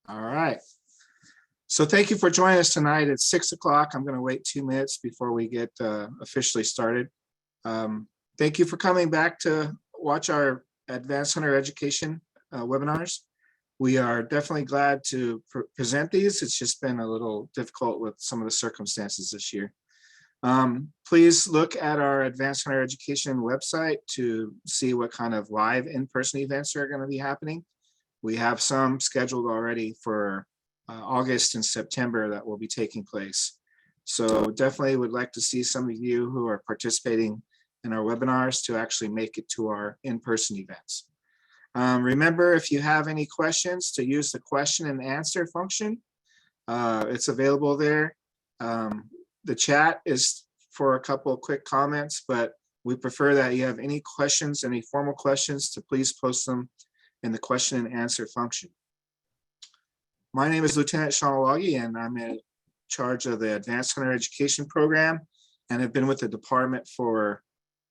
All right. So thank you for joining us tonight at 6 o'clock. I'm going to wait 2 minutes before we get officially started. Thank you for coming back to watch our Advanced Hunter Education webinars. We are definitely glad to present these. It's just been a little difficult with some of the circumstances this year. Please look at our Advanced Hunter Education website to see what kind of live in-person events are going to be happening. We have some scheduled already for August and September that will be taking place. So definitely would like to see some of you who are participating in our webinars to actually make it to our in-person events. Remember, if you have any questions, to use the question and answer function. It's available there. The chat is for a couple of quick comments, but we prefer that you have any questions, any formal questions, to please post them in the question and answer function. My name is Lieutenant Sean Wagi, and I'm in charge of the Advanced Hunter Education Program, and have been with the department for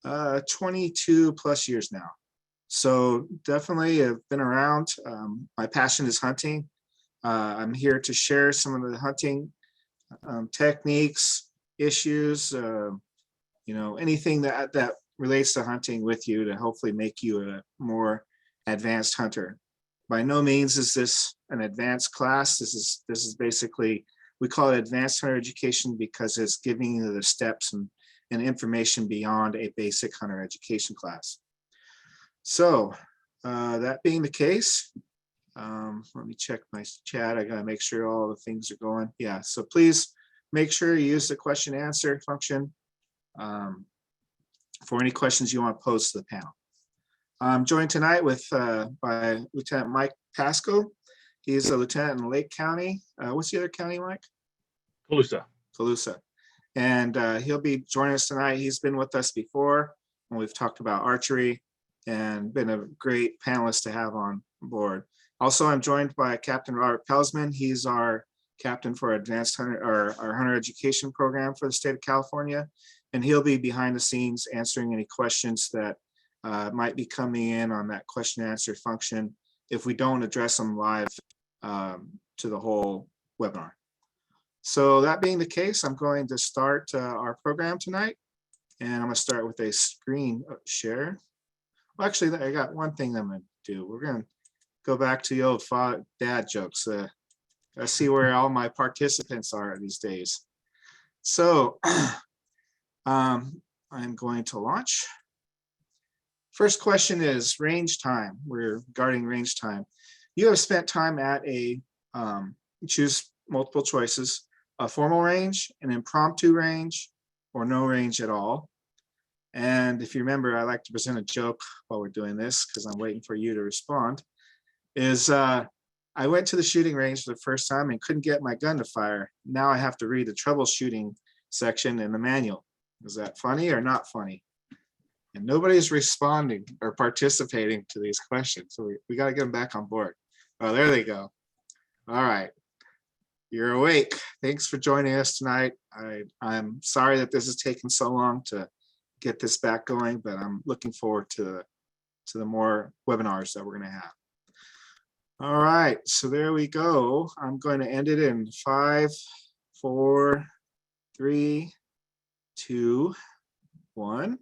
22 plus years now. So definitely have been around. My passion is hunting. I'm here to share some of the hunting techniques, issues, anything that relates to hunting with you to hopefully make you a more advanced hunter. By no means is this an advanced class. This is basically, we call it Advanced Hunter Education because it's giving you the steps and information beyond a basic hunter education class. So that being the case, let me check my chat. I gotta make sure all the things are going. Yeah, so please make sure you use the question and answer function for any questions you want to pose to the panel. I'm joined tonight by Lieutenant Mike Pasco. He's a lieutenant in Lake County. What's the other county, Mike? Colusa. And he'll be joining us tonight. He's been with us before when we've talked about archery and been a great panelist to have on board. Also, I'm joined by Captain Robert Pelsman. He's our captain for Advanced Hunter, our Hunter Education Program for the state of California. And he'll be behind the scenes answering any questions that might be coming in on that question and answer function if we don't address them live to the whole webinar. So that being the case, I'm going to start our program tonight, and I'm going to start with a screen share. Well, actually, I got one thing I'm going to do. We're going to go back to the old dad jokes. I see where all my participants are these days. So I'm going to launch. First question is range time. We're guarding range time. You have spent time at a, choose multiple choices, a formal range, an impromptu range, or no range at all. And if you remember, I like to present a joke while we're doing this because I'm waiting for you to respond, is I went to the shooting range for the first time and couldn't get my gun to fire. Now I have to read the troubleshooting section in the manual. Is that funny or not funny? And nobody's responding or participating to these questions. So we got to get them back on board. Oh, there they go. All right. You're awake. Thanks for joining us tonight. I'm sorry that this has taken so long to get this back going, but I'm looking forward to the more webinars that we're going to have. All right. So there we go. I'm going to end it in 5, 4, 3, 2, 1.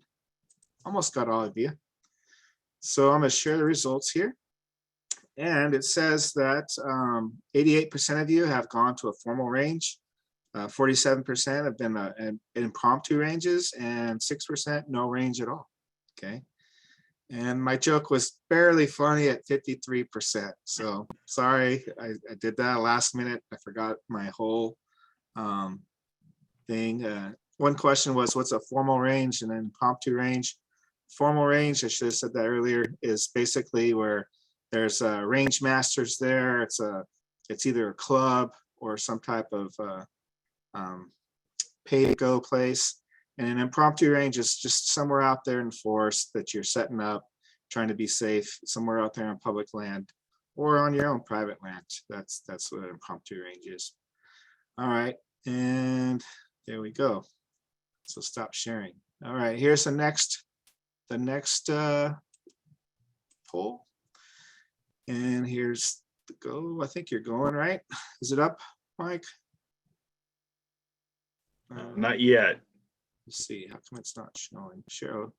Almost got all of you. So I'm going to share the results here. And it says that 88% of you have gone to a formal range. 47% have been impromptu ranges, and 6% no range at all. Okay. And my joke was barely funny at 53%. So sorry, I did that last minute. I forgot my whole thing. One question was, what's a formal range and then impromptu range? Formal range, I should have said that earlier, is basically where there's range masters there. It's either a club or some type of pay to go place. And an impromptu range is just somewhere out there in the forest that you're setting up, trying to be safe, somewhere out there on public land or on your own private land. That's what an impromptu range is. All right, and there we go. So stop sharing. All right, here's the next poll. And here's to go. I think you're going right. Is it up, Mike? Not yet. Let's see. How come it's not showing? Show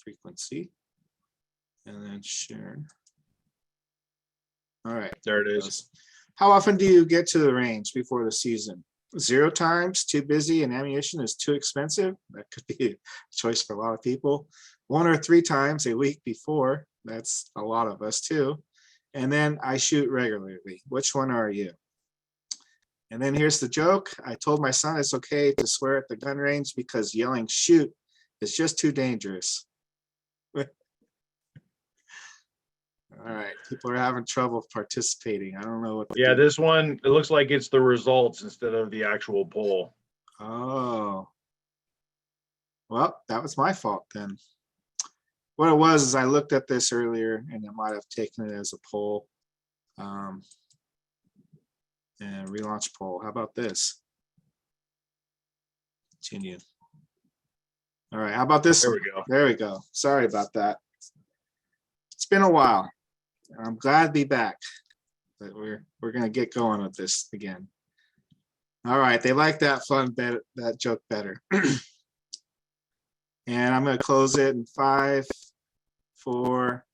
frequency and then share. All right. There it is. How often do you get to the range before the season? 0 times, too busy, and ammunition is too expensive. That could be a choice for a lot of people. 1 or 3 times a week before. That's a lot of us too. And then I shoot regularly. Which one are you? And then here's the joke. I told my son it's okay to swear at the gun range because yelling shoot is just too dangerous. All right, people are having trouble participating. I don't know what to Yeah, do. this one, it looks like it's the results instead of the actual poll. Oh. Well, that was my fault then. What it was is I looked at this earlier and it might have taken it as a poll. And relaunch poll. How about this? Continue. All right, how about this? There one? we go. There we go. Sorry about that. It's been a while. I'm glad to be back. But we're gonna get going with this again. All right, they like that that joke better. And I'm gonna close it in 5, 4,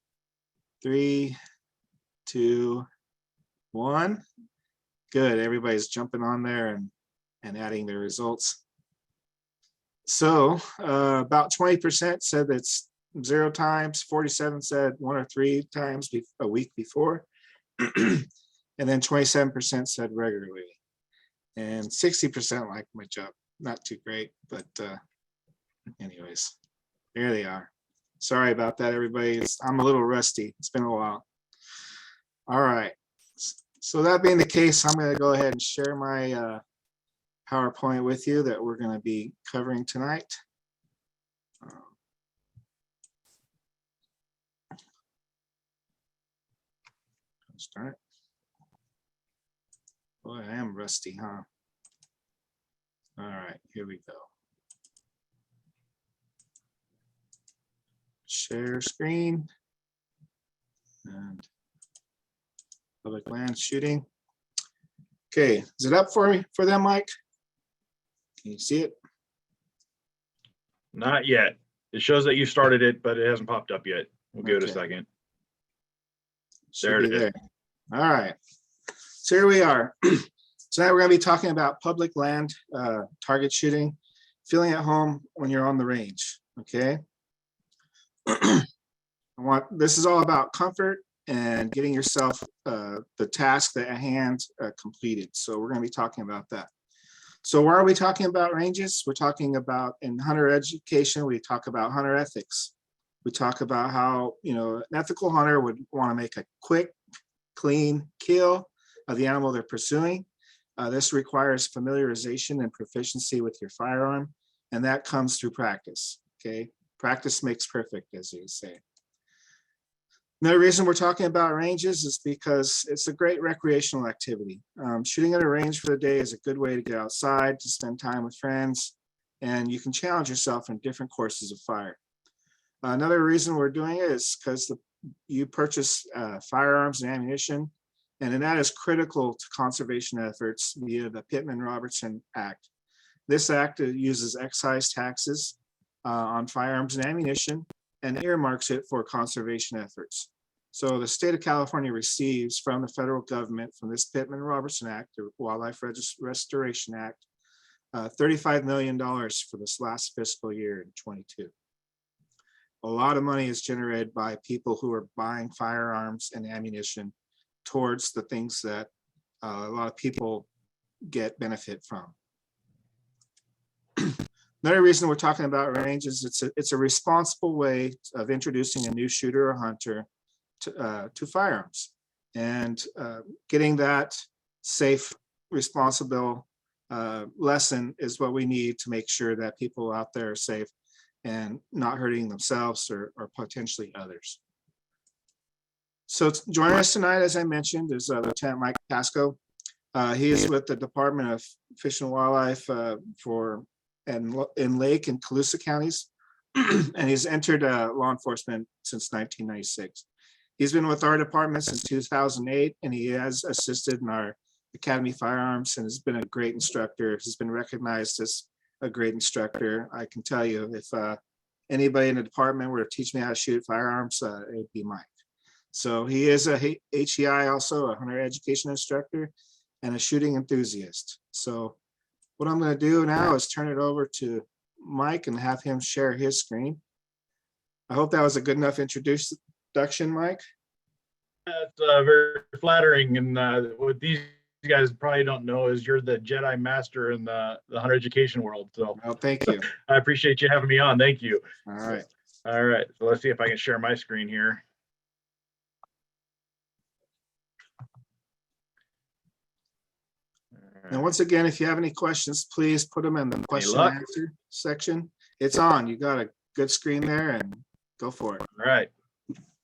3, 2, 1. Good. Everybody's jumping on there and adding their results. So about 20% said it's 0 times, 47 said 1 or 3 times a week before, and then 27% said regularly, and 60% like my job. Not too great, but anyways, here they are. Sorry about that, everybody. I'm a little rusty. It's been a while. All right. So that being the case, I'm going to go ahead and share my PowerPoint with you that we're going to be covering tonight. Start. Boy, I am rusty, huh? All right, here we go. Share screen. And public land shooting. Okay, is it up for them, Mike? Can you see it? Not yet. It shows that you started it, but it hasn't popped up yet. We'll give it a second. There it is. All right. So here we are. Tonight we're going to be talking about public land target shooting, feeling at home when you're on the range. Okay. This is all about comfort and getting yourself the task at hand completed. So we're going to be talking about that. So why are we talking about ranges? We're talking about in hunter education, we talk about hunter ethics. We talk about how, an ethical hunter would want to make a quick, clean kill of the animal they're pursuing. This requires familiarization and proficiency with your firearm, and that comes through practice. Okay, practice makes perfect, as you say. Another reason we're talking about ranges is because it's a great recreational activity. Shooting at a range for the day is a good way to get outside, to spend time with friends, and you can challenge yourself in different courses of fire. Another reason we're doing it is because you purchase firearms and ammunition, and that is critical to conservation efforts via the Pittman-Robertson Act. This act uses excise taxes on firearms and ammunition and earmarks it for conservation efforts. So the state of California receives from the federal government, from this Pittman-Robertson Act, the Wildlife Restoration Act, $35 million for this last fiscal year in 22. A lot of money is generated by people who are buying firearms and ammunition towards the things that a lot of people get benefit from. Another reason we're talking about range is it's a responsible way of introducing a new shooter or hunter to firearms, and getting that safe, responsible lesson is what we need to make sure that people out there are safe and not hurting themselves or potentially others. So joining us tonight, as I mentioned, is Lieutenant Mike Pasco. He is with the Department of Fish and Wildlife in Lake and Colusa counties, and he's entered law enforcement since 1996. He's been with our department since 2008, and he has assisted in our Academy Firearms and has been a great instructor. He's been recognized as a great instructor. I can tell you, if anybody in the department were to teach me how to shoot firearms, it would be Mike. So he is a HEI, also a hunter education instructor and a shooting enthusiast. So what I'm going to do now is turn it over to Mike and have him share his screen. I hope that was a good enough introduction, Mike. That's very flattering. And what these guys probably don't know is you're the Jedi Master in the hunter education world. So Well, thank you. I appreciate you having me on. Thank you. All right. All right. So let's see if I can share my screen here. And once again, if you have any questions, please put them in the question and answer section. It's on. You got a good screen there, and go for it. All right.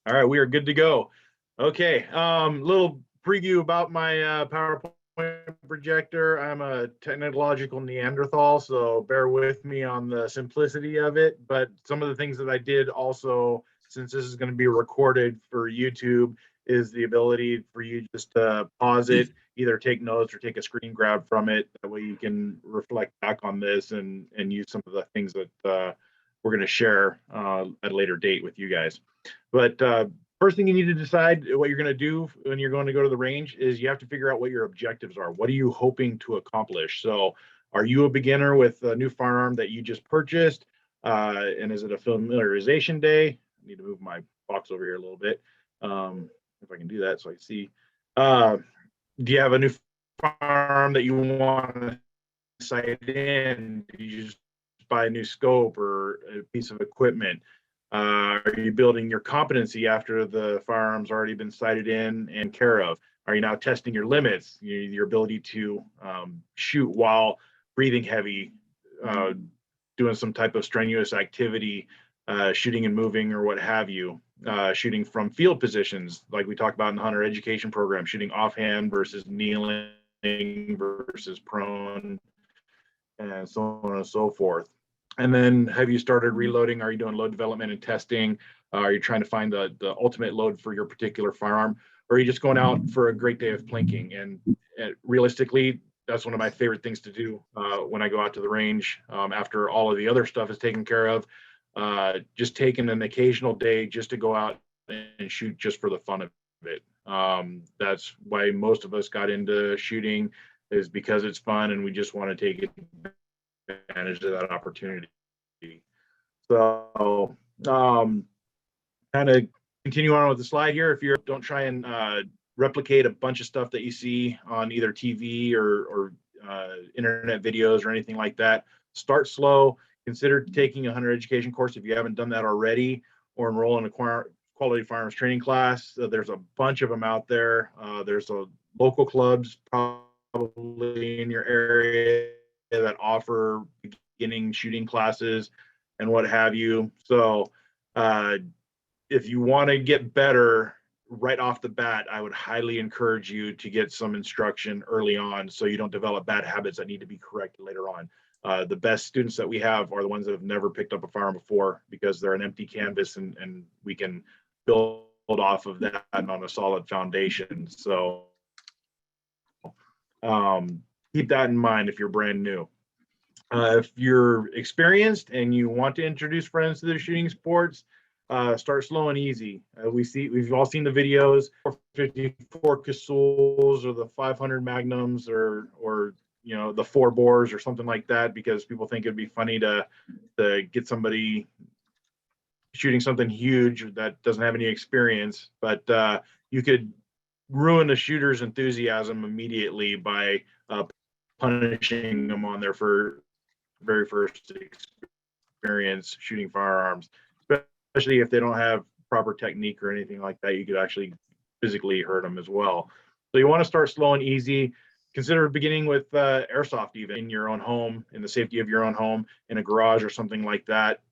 All right. We are good to go. Okay. Little preview about my PowerPoint projector. I'm a technological Neanderthal, so bear with me on the simplicity of it. But some of the things that I did also, since this is going to be recorded for YouTube, is the ability for you just to pause it, either take notes or take a screen grab from it. That way you can reflect back on this and use some of the things that we're going to share at a later date with you guys. But first thing you need to decide what you're going to do when you're going to go to the range is you have to figure out what your objectives are. What are you hoping to accomplish? So are you a beginner with a new firearm that you just purchased? And is it a familiarization day? I need to move my box over here a little bit. If I can do that so I can see. Do you have a new firearm that you want to sight in? Do you just buy a new scope or a piece of equipment? Are you building your competency after the firearm's already been sighted in and care of? Are you now testing your limits, your ability to shoot while breathing heavy, doing some type of strenuous activity, shooting and moving or what have you, shooting from field positions, like we talked about in the hunter education program, shooting offhand versus kneeling versus prone, and so on and so forth. And then have you started reloading? Are you doing load development and testing? Are you trying to find the ultimate load for your particular firearm? Or are you just going out for a great day of plinking? And realistically, that's one of my favorite things to do when I go out to the range after all of the other stuff is taken care of. Just taking an occasional day just to go out and shoot just for the fun of it. That's why most of us got into shooting, is because it's fun and we just want to take advantage of that opportunity. So kind of continue on with the slide here. If you don't try and replicate a bunch of stuff that you see on either TV or internet videos or anything like that, start slow. Consider taking a hunter education course if you haven't done that already, or enroll in a quality firearms training class. There's a bunch of them out there. There's local clubs probably in your area that offer beginning shooting classes and what have you. So if you want to get better right off the bat, I would highly encourage you to get some instruction early on so you don't develop bad habits that need to be corrected later on. The best students that we have are the ones that have never picked up a firearm before, because they're an empty canvas and we can build off of that on a solid foundation. So keep that in mind if you're brand new. If you're experienced and you want to introduce friends to the shooting sports, start slow and easy. We've all seen the videos, 454 Casuls or the 500 Magnums or the 4 bores or something like that, because people think it'd be funny to get somebody shooting something huge that doesn't have any experience. But you could ruin a shooter's enthusiasm immediately by punishing them on their very first experience shooting firearms, especially if they don't have proper technique or anything like that. You could actually physically hurt them as well. So you want to start slow and easy. Consider beginning with airsoft, even in your own home, in the safety of your own home, in a garage or something like that.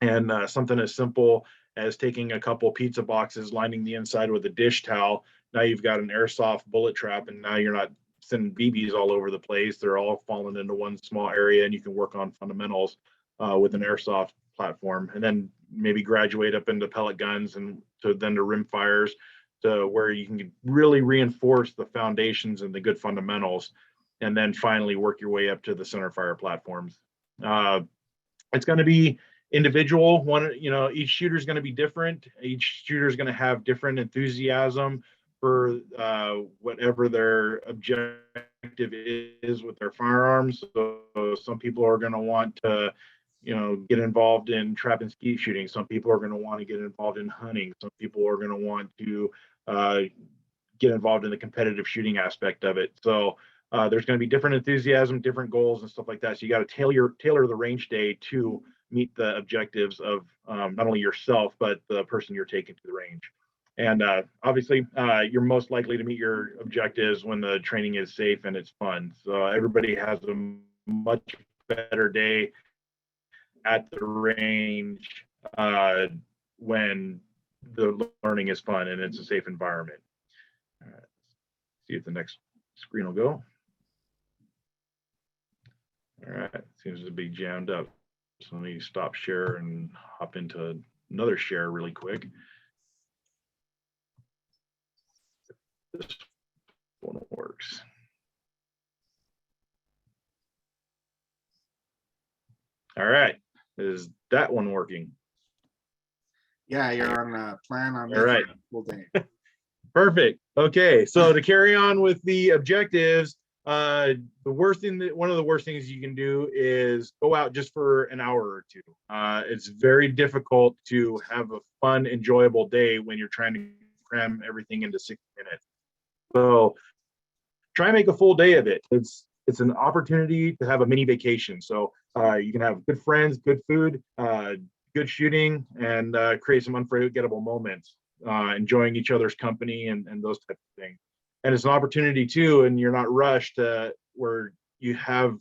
And something as simple as taking a couple pizza boxes, lining the inside with a dish towel. Now you've got an airsoft bullet trap, and now you're not sending BBs all over the place. They're all falling into one small area, and you can work on fundamentals with an airsoft platform. And then maybe graduate up into pellet guns and then to rim fires, to where you can really reinforce the foundations and the good fundamentals, and then finally work your way up to the center fire platforms. It's going to be individual. Each shooter is going to be different. Each shooter is going to have different enthusiasm for whatever their objective is with their firearms. So some people are going to want to, get involved in trap and skeet shooting. Some people are going to want to get involved in hunting. Some people are going to want to get involved in the competitive shooting aspect of it. So there's going to be different enthusiasm, different goals and stuff like that. So you got to tailor the range day to meet the objectives of not only yourself, but the person you're taking to the range. And obviously, you're most likely to meet your objectives when the training is safe and it's fun. So everybody has a much better day at the range when the learning is fun and it's a safe environment. All right. See if the next screen will go. All right, seems to be jammed up. So let me stop share and hop into another share really quick. This one works. All right, is that one working? Yeah, you're on plan on All right. full day. Perfect. Okay, so to carry on with the objectives, one of the worst things you can do is go out just for an hour or two. It's very difficult to have a fun, enjoyable day when you're trying to cram everything into 60 minutes. So try and make a full day of it. It's an opportunity to have a mini vacation. So you can have good friends, good food, good shooting, and create some unforgettable moments, enjoying each other's company and those types of things. And it's an opportunity too, and you're not rushed, where you have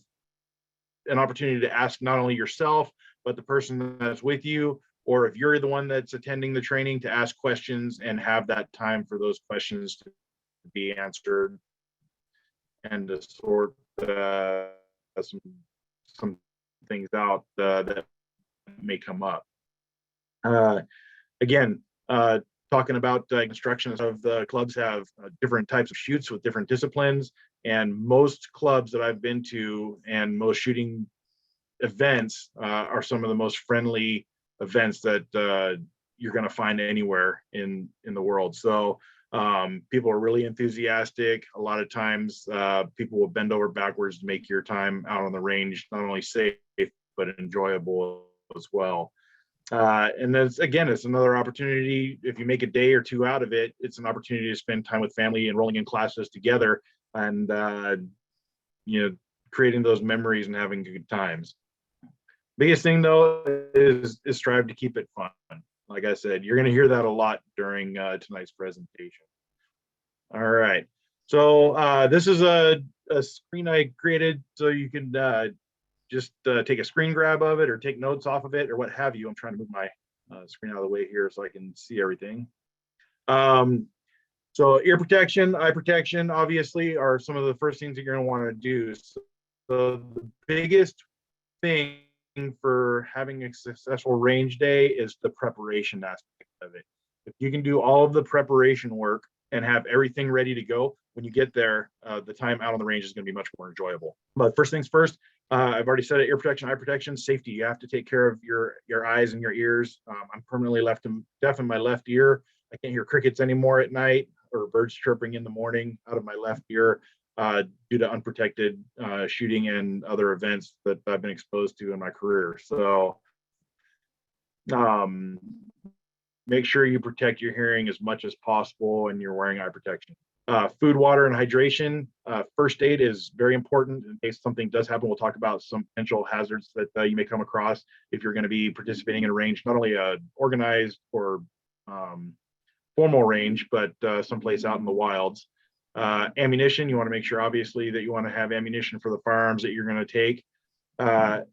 an opportunity to ask not only yourself, but the person that's with you, or if you're the one that's attending the training, to ask questions and have that time for those questions to be answered and to sort some things out that may come up. Again, talking about instructions of the clubs have different types of shoots with different disciplines, and most clubs that I've been to and most shooting events are some of the most friendly events that you're going to find anywhere in the world. So people are really enthusiastic. A lot of times people will bend over backwards to make your time out on the range not only safe but enjoyable as well. And then again, it's another opportunity. If you make a day or two out of it, it's an opportunity to spend time with family, enrolling in classes together, and creating those memories and having good times. Biggest thing though is strive to keep it fun. Like I said, you're going to hear that a lot during tonight's presentation. All right, so this is a screen I created so you can just take a screen grab of it or take notes off of it or what have you. I'm trying to move my screen out of the way here so I can see everything. So ear protection, eye protection, obviously, are some of the first things that you're going to want to do. So the biggest thing for having a successful range day is the preparation aspect of it. If you can do all of the preparation work and have everything ready to go, when you get there, the time out on the range is going to be much more enjoyable. But first things first, I've already said it, ear protection, eye protection, safety. You have to take care of your eyes and your ears. I'm permanently deaf in my left ear. I can't hear crickets anymore at night or birds chirping in the morning out of my left ear due to unprotected shooting and other events that I've been exposed to in my career. So make sure you protect your hearing as much as possible and you're wearing eye protection. Food, water, and hydration. First aid is very important in case something does happen. We'll talk about some potential hazards that you may come across if you're going to be participating in a range, not only a organized or formal range, but someplace out in the wilds. Ammunition, you want to make sure obviously that you want to have ammunition for the firearms that you're going to take. For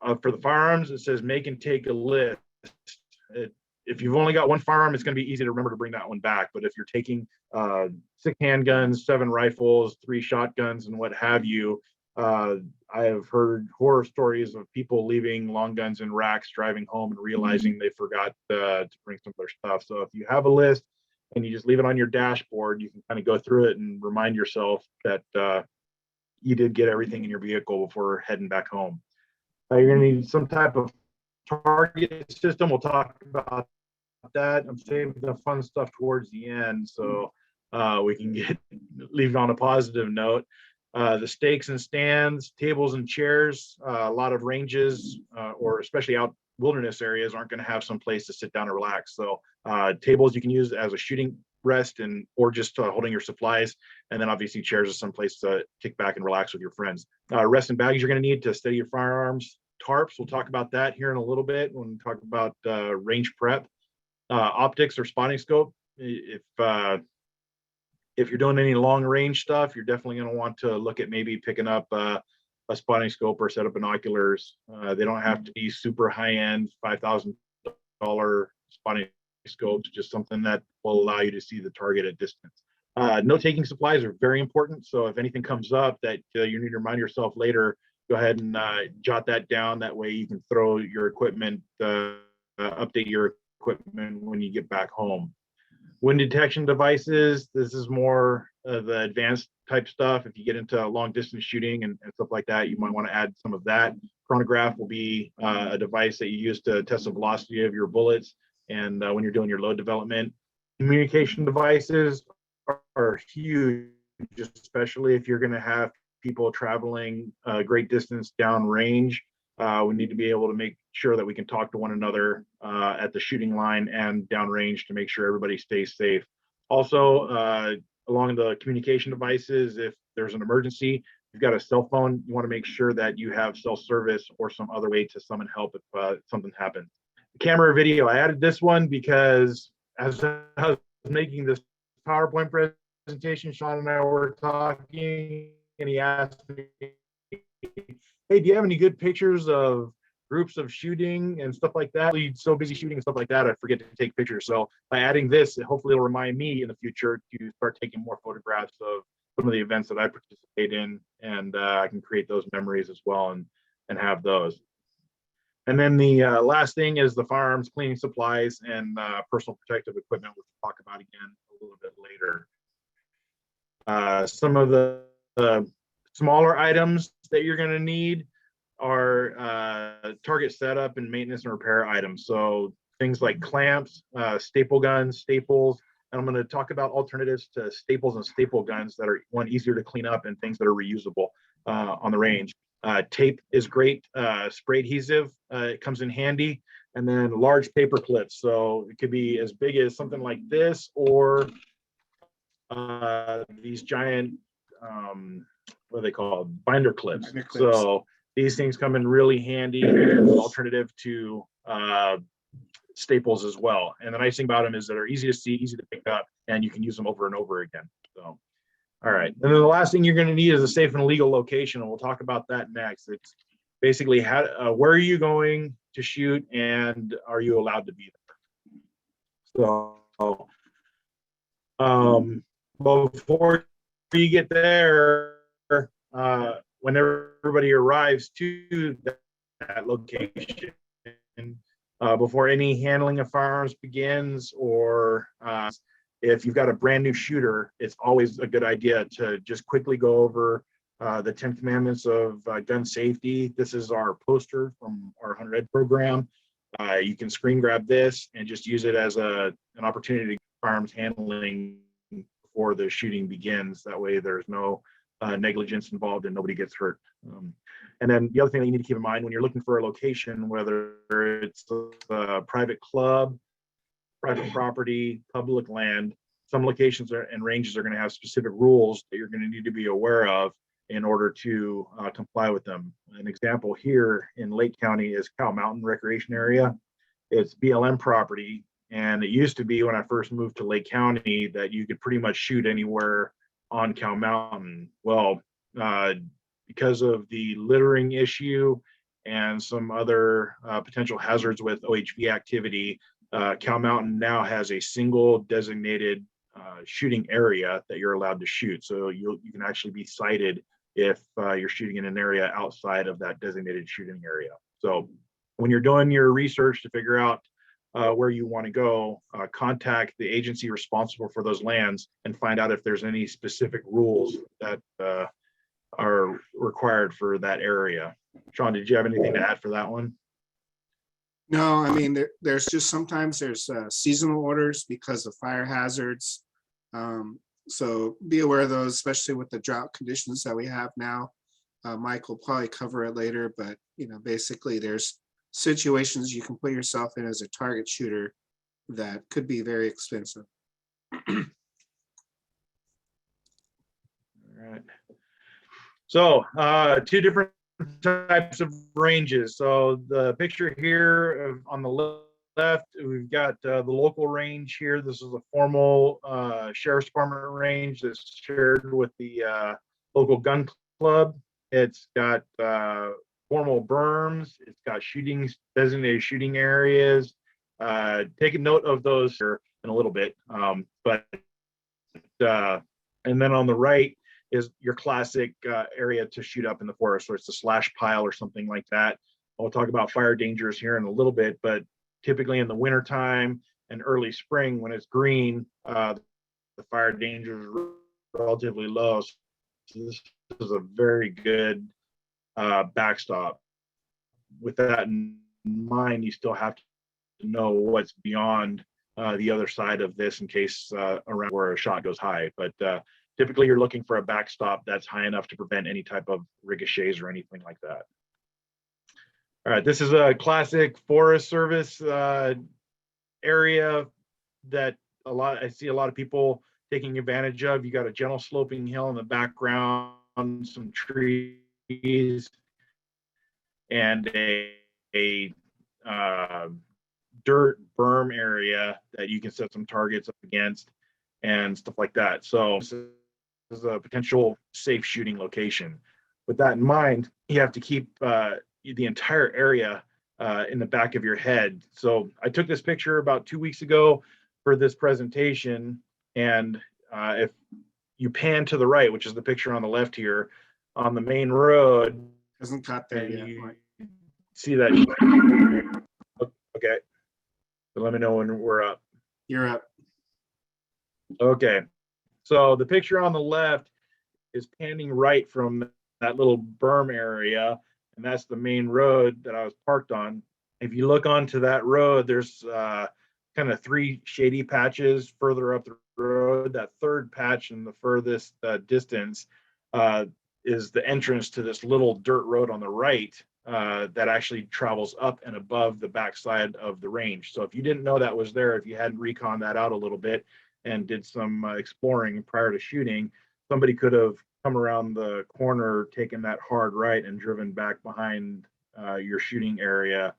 the firearms, it says make and take a list. If you've only got one firearm, it's going to be easy to remember to bring that one back. But if you're taking 6 handguns, 7 rifles, 3 shotguns, and what have you, I have heard horror stories of people leaving long guns in racks, driving home and realizing they forgot to bring some of their stuff. So if you have a list and you just leave it on your dashboard, you can kind of go through it and remind yourself that you did get everything in your vehicle before heading back home. You're going to need some type of target system. We'll talk about that. I'm saving the fun stuff towards the end, so we can leave it on a positive note. The stakes and stands, tables and chairs, a lot of ranges, or especially out wilderness areas, aren't going to have some place to sit down and relax. So tables you can use as a shooting rest or just holding your supplies. And then obviously chairs is some place to kick back and relax with your friends. Rest and bags you're going to need to steady your firearms. Tarps, we'll talk about that here in a little bit when we talk about range prep. Optics or spotting scope. If you're doing any long range stuff, you're definitely going to want to look at maybe picking up a spotting scope or a set of binoculars. They don't have to be super high end, $5,000 spotting scopes, just something that will allow you to see the target at distance. Note taking supplies are very important. So if anything comes up that you need to remind yourself later, go ahead and jot that down. That way you can throw your equipment, update your equipment when you get back home. Wind detection devices, this is more of the advanced type stuff. If you get into long distance shooting and stuff like that, you might want to add some of that. Chronograph will be a device that you use to test the velocity of your bullets and when you're doing your load development. Communication devices are huge, especially if you're going to have people traveling a great distance downrange. We need to be able to make sure that we can talk to one another at the shooting line and downrange to make sure everybody stays safe. Also, along the communication devices, if there's an emergency, you've got a cell phone, you want to make sure that you have cell service or some other way to summon help if something happens. The camera video, I added this one because as I was making this PowerPoint presentation, Sean and I were talking, and he asked me, hey, do you have any good pictures of groups of shooting and stuff like that? I'm so busy shooting and stuff like that, I forget to take pictures. So by adding this, hopefully it'll remind me in the future to start taking more photographs of some of the events that I participate in, and I can create those memories as well and have those. And then the last thing is the firearms cleaning supplies and personal protective equipment, which we'll talk about again a little bit later. Some of the smaller items that you're going to need are target setup and maintenance and repair items. So things like clamps, staple guns, staples. And I'm going to talk about alternatives to staples and staple guns that are easier to clean up and things that are reusable on the range. Tape is great. Spray adhesive, it comes in handy. And then large paper clips. So it could be as big as something like this, or these giant, what are they called? Binder clips. So these things come in really handy as an alternative to staples as well. And the nice thing about them is that they're easy to see, easy to pick up, and you can use them over and over again. So, all right. And then the last thing you're going to need is a safe and legal location, and we'll talk about that next. It's basically where are you going to shoot, and are you allowed to be there? So, but before you get there, when everybody arrives to that location, before any handling of firearms begins, or if you've got a brand new shooter, it's always a good idea to just quickly go over the 10 commandments of gun safety. This is our poster from our 100 Ed program. You can screen grab this and just use it as an opportunity to get firearms handling before the shooting begins. That way there's no negligence involved and nobody gets hurt. And then the other thing that you need to keep in mind when you're looking for a location, whether it's a private club, private property, public land, some locations and ranges are going to have specific rules that you're going to need to be aware of in order to comply with them. An example here in Lake County is Cow Mountain Recreation Area. It's BLM property, and it used to be when I first moved to Lake County that you could pretty much shoot anywhere on Cow Mountain. Well, because of the littering issue and some other potential hazards with OHV activity, Cow Mountain now has a single designated shooting area that you're allowed to shoot. So you can actually be cited if you're shooting in an area outside of that designated shooting area. So when you're doing your research to figure out where you want to go, contact the agency responsible for those lands and find out if there's any specific rules that are required for that area. Sean, did you have anything to add for that one? No, I mean, there's just sometimes there's seasonal orders because of fire hazards. So be aware of those, especially with the drought conditions that we have now. Mike will probably cover it later, but basically there's situations you can put yourself in as a target shooter that could be very expensive. All right. So two different types of ranges. So the picture here on the left, we've got the local range here. This is a formal sheriff's department range that's shared with the local gun club. It's got formal berms. It's got designated shooting areas. Take a note of those here in a little bit. And then on the right is your classic area to shoot up in the forest. So it's a slash pile or something like that. I'll talk about fire dangers here in a little bit, but typically in the wintertime and early spring when it's green, the fire danger is relatively low. So this is a very good backstop. With that in mind, you still have to know what's beyond the other side of this in case around where a shot goes high. But typically you're looking for a backstop that's high enough to prevent any type of ricochets or anything like that. All right, this is a classic Forest Service area that I see a lot of people taking advantage of. You got a gentle sloping hill in the background, some trees, and a dirt berm area that you can set some targets up against and stuff like that. So this is a potential safe shooting location. With that in mind, you have to keep the entire area in the back of your head. So I took this picture about 2 weeks ago for this presentation, and if you pan to the right, which is the picture on the left here, on the main road, Hasn't got there yet. see that? Okay, so let me know when we're up. You're up. Okay, so the picture on the left is panning right from that little berm area, and that's the main road that I was parked on. If you look onto that road, there's kind of 3 shady patches further up the road. That third patch in the furthest distance is the entrance to this little dirt road on the right that actually travels up and above the backside of the range. So if you didn't know that was there, if you hadn't reconned that out a little bit and did some exploring prior to shooting, somebody could have come around the corner, taken that hard right and driven back behind your shooting area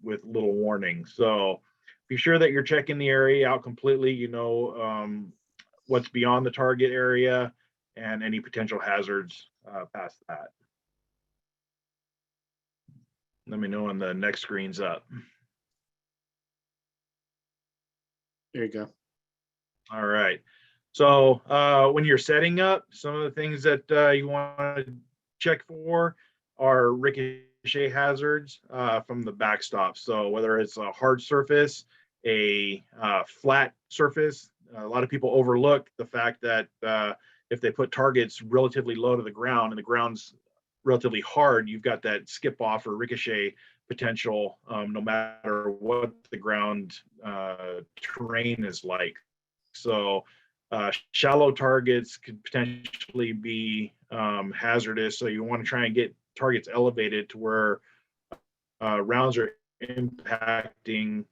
with little warning. So be sure that you're checking the area out completely. You know what's beyond the target area and any potential hazards past that. Let me know when the next screen's up. There you go. All right. So when you're setting up, some of the things that you want to check for are ricochet hazards from the backstop. So whether it's a hard surface, a flat surface, a lot of people overlook the fact that if they put targets relatively low to the ground and the ground's relatively hard, you've got that skip off or ricochet potential no matter what the ground terrain is like. So shallow targets could potentially be hazardous. So you want to try and get targets elevated to where rounds are impacting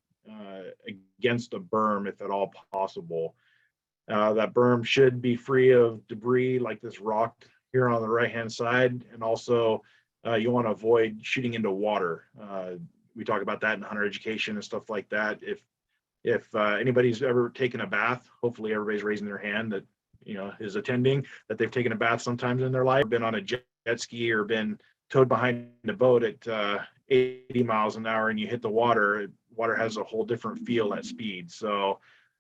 against a berm if at all possible. That berm should be free of debris like this rock here on the right hand side, and also you want to avoid shooting into water. We talk about that in hunter education and stuff like that. If anybody's ever taken a bath, hopefully everybody's raising their hand that is attending, that they've taken a bath sometimes in their life, been on a jet ski or been towed behind a boat at 80 miles an hour and you hit the water. Water has a whole different feel at speed. So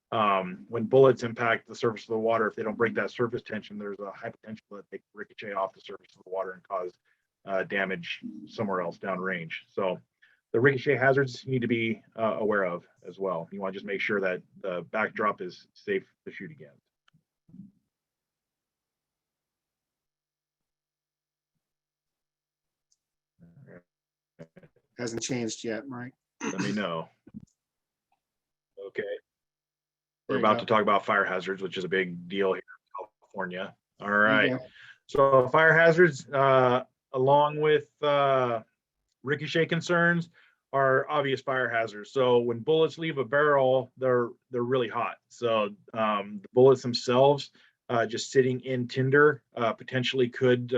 when bullets impact the surface of the water, if they don't break that surface tension, there's a high potential that they can ricochet off the surface of the water and cause damage somewhere else downrange. So the ricochet hazards you need to be aware of as well. You want to just make sure that the backdrop is safe to shoot against. Hasn't changed yet, Mike. Let me know. Okay. There We're you about go. to talk about fire hazards, which is a big deal here in California. All There you right. go. So fire hazards, along with ricochet concerns, are obvious fire hazards. So when bullets leave a barrel, they're really hot. So the bullets themselves, just sitting in tinder, potentially could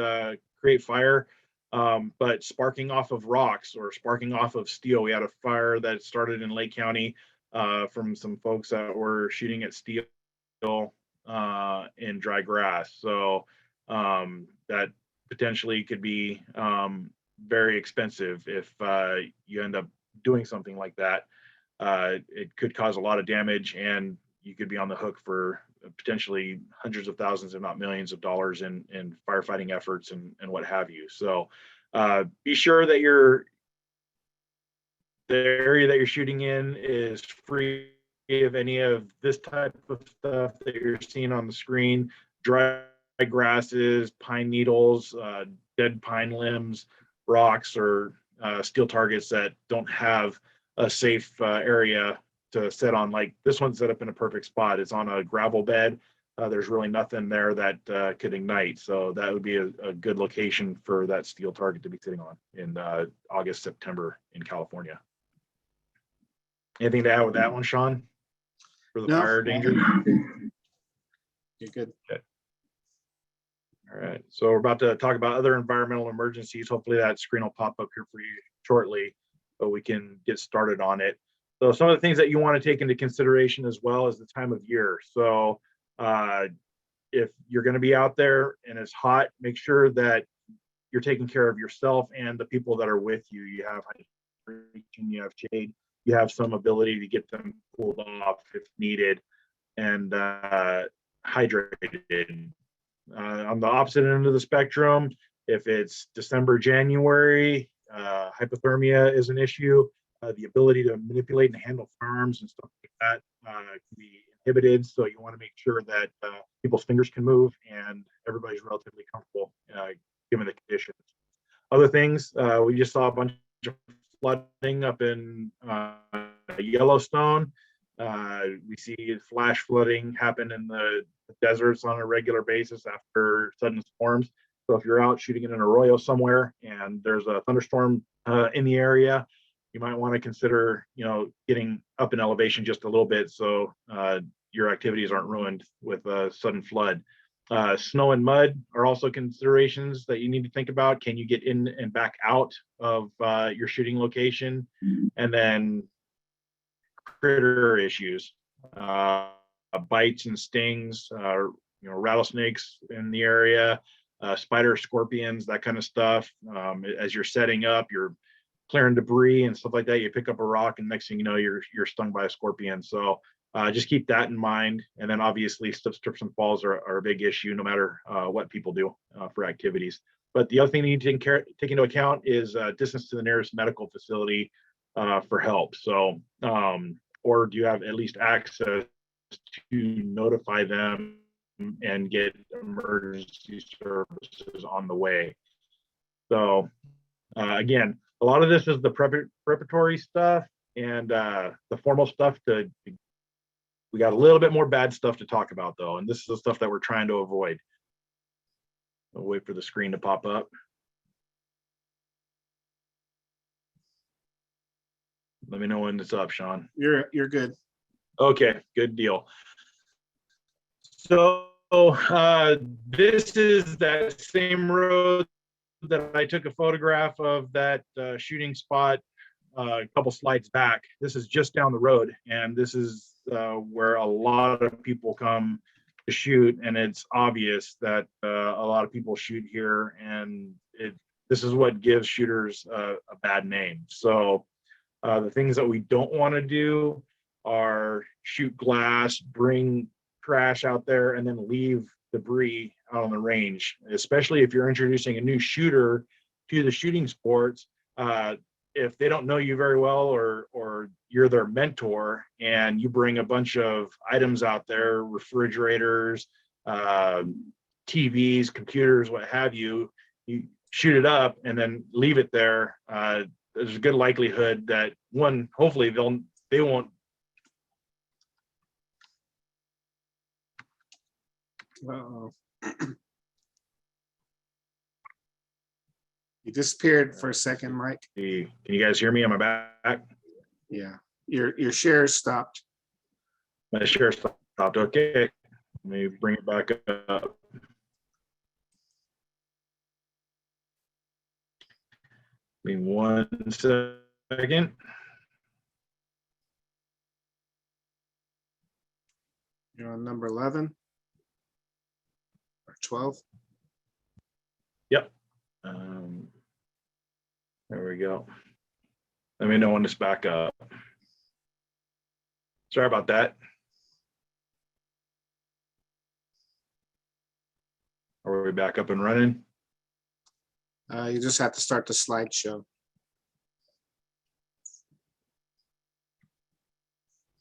create fire. But sparking off of rocks or sparking off of steel, we had a fire that started in Lake County from some folks that were shooting at steel in dry grass. So that potentially could be very expensive if you end up doing something like that. It could cause a lot of damage, and you could be on the hook for potentially hundreds of thousands, if not millions of dollars in firefighting efforts and what have you. So be sure that the area that you're shooting in is free of any of this type of stuff that you're seeing on the screen: dry grasses, pine needles, dead pine limbs, rocks, or steel targets that don't have a safe area to set on. Like this one's set up in a perfect spot. It's on a gravel bed. There's really nothing there that could ignite. So that would be a good location for that steel target to be sitting on in August, September in California. Anything to add with that one, Sean? For the No. fire danger? You're good. Okay. All right. So we're about to talk about other environmental emergencies. Hopefully that screen will pop up here for you shortly, but we can get started on it. So some of the things that you want to take into consideration as well is the time of year. So if you're going to be out there and it's hot, make sure that you're taking care of yourself and the people that are with you. You have hydration, you have shade, you have some ability to get them cooled off if needed, and hydrated. On the opposite end of the spectrum, if it's December, January, hypothermia is an issue. The ability to manipulate and handle firearms and stuff like that can be inhibited. So you want to make sure that people's fingers can move and everybody's relatively comfortable given the conditions. Other things, we just saw a bunch of flooding up in Yellowstone. We see flash flooding happen in the deserts on a regular basis after sudden storms. So if you're out shooting in an arroyo somewhere and there's a thunderstorm in the area, you might want to consider, getting up in elevation just a little bit so your activities aren't ruined with a sudden flood. Snow and mud are also considerations that you need to think about. Can you get in and back out of your shooting location? And then critter issues, bites and stings, rattlesnakes in the area, spiders, scorpions, that kind of stuff. As you're setting up, you're clearing debris and stuff like that. You pick up a rock, and next thing you know, you're stung by a scorpion. So just keep that in mind. And then obviously slips, trips, and falls are a big issue, no matter what people do for activities. But the other thing you need to take into account is distance to the nearest medical facility for help. So, or do you have at least access to notify them and get emergency services on the way? So again, a lot of this is the preparatory stuff, and the formal stuff we got a little bit more bad stuff to talk about though, and this is the stuff that we're trying to avoid. I'll wait for the screen to pop up. Let me know when it's up, Sean. You're good. Okay, good deal. So this is that same road that I took a photograph of that shooting spot a couple slides back. This is just down the road, and this is where a lot of people come to shoot, and it's obvious that a lot of people shoot here, and this is what gives shooters a bad name. So the things that we don't want to do are shoot glass, bring trash out there, and then leave debris out on the range, especially if you're introducing a new shooter to the shooting sports. If they don't know you very well, or you're their mentor and you bring a bunch of items out there, refrigerators, TVs, computers, what have you, you shoot it up and then leave it there, there's a good likelihood that one, hopefully they won't. Uh-oh. You disappeared for a second, Mike. Can you guys hear me? Am I back? Yeah, your share stopped. My share stopped. Okay, let me bring it back up. Give me 1 second. You're on number 11 or 12. Yep. There we go. Let me know when it's back up. Sorry about that. Are we back up and running? You just have to start the slideshow.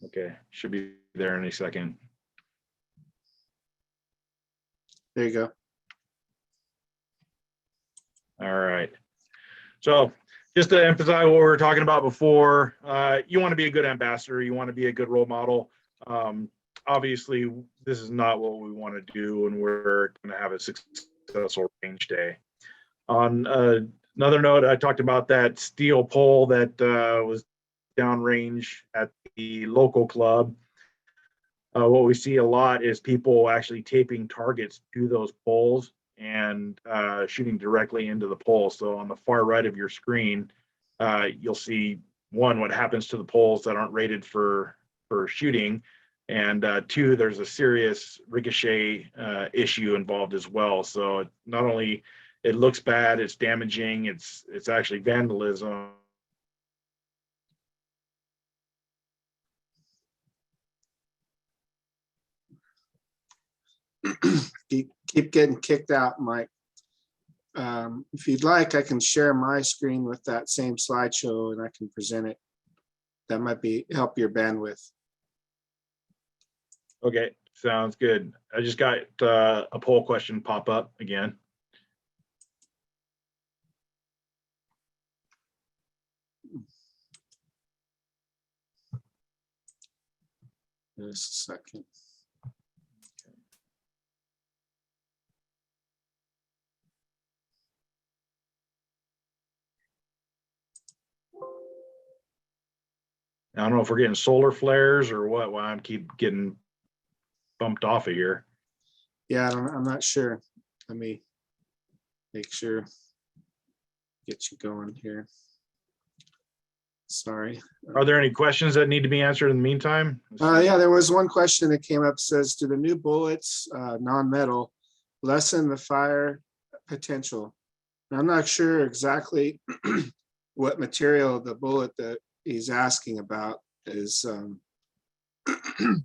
Okay, should be there any second. There you go. All right. So just to emphasize what we were talking about before, you want to be a good ambassador. You want to be a good role model. Obviously, this is not what we want to do when we're going to have a successful range day. On another note, I talked about that steel pole that was downrange at the local club. What we see a lot is people actually taping targets to those poles and shooting directly into the pole. So on the far right of your screen, you'll see, one, what happens to the poles that aren't rated for shooting, and two, there's a serious ricochet issue involved as well. So not only it looks bad, it's damaging, it's actually vandalism. Keep getting kicked out, Mike. If you'd like, I can share my screen with that same slideshow and I can present it. That might help your bandwidth. Okay, sounds good. I just got a poll question pop up again. Just a second. I don't know if we're getting solar flares or what, why I'm keep getting bumped off of here. Yeah, I'm not sure. Let me make sure. Get you going here. Sorry. Are there any questions that need to be answered in the meantime? Yeah, there was one question that came up, says, do the new bullets, non-metal, lessen the fire potential? And I'm not sure exactly what material the bullet that he's asking about is,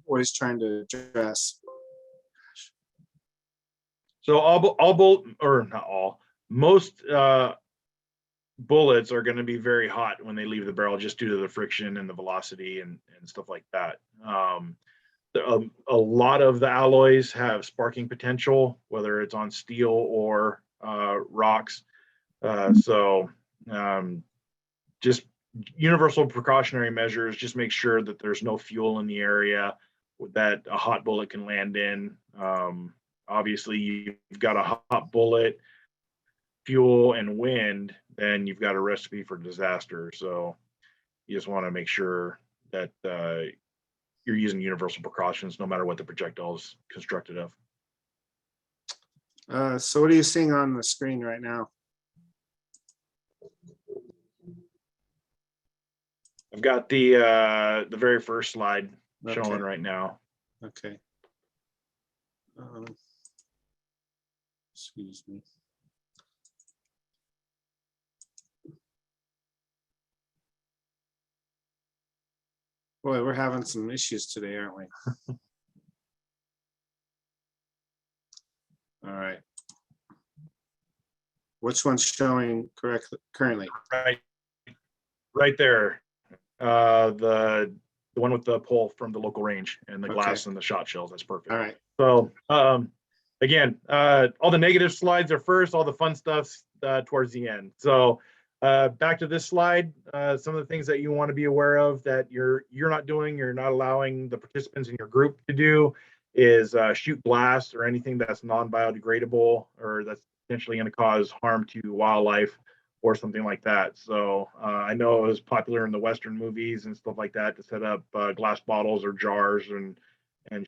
what he's trying to address. So all bullet, or not all, most bullets are going to be very hot when they leave the barrel, just due to the friction and the velocity and stuff like that. A lot of the alloys have sparking potential, whether it's on steel or rocks. Just universal precautionary measures, just make sure that there's no fuel in the area that a hot bullet can land in. Obviously, you've got a hot bullet, fuel, and wind, then you've got a recipe for disaster. So you just want to make sure that you're using universal precautions no matter what the projectile is constructed of. So what are you seeing on the screen right now? I've got the very first slide showing Okay. right now. Okay. Excuse me. Boy, we're having some issues today, aren't we? All right. Which one's showing correctly currently? Right there. The one with the pole from the local range and the glass and the shot shells. That's perfect. All right. So again, all the negative slides are first, all the fun stuff's towards the end. So back to this slide, some of the things that you want to be aware of that you're not doing, you're not allowing the participants in your group to do is shoot glass or anything that's non-biodegradable or that's potentially going to cause harm to wildlife or something like that. So I know it was popular in the Western movies and stuff like that to set up glass bottles or jars and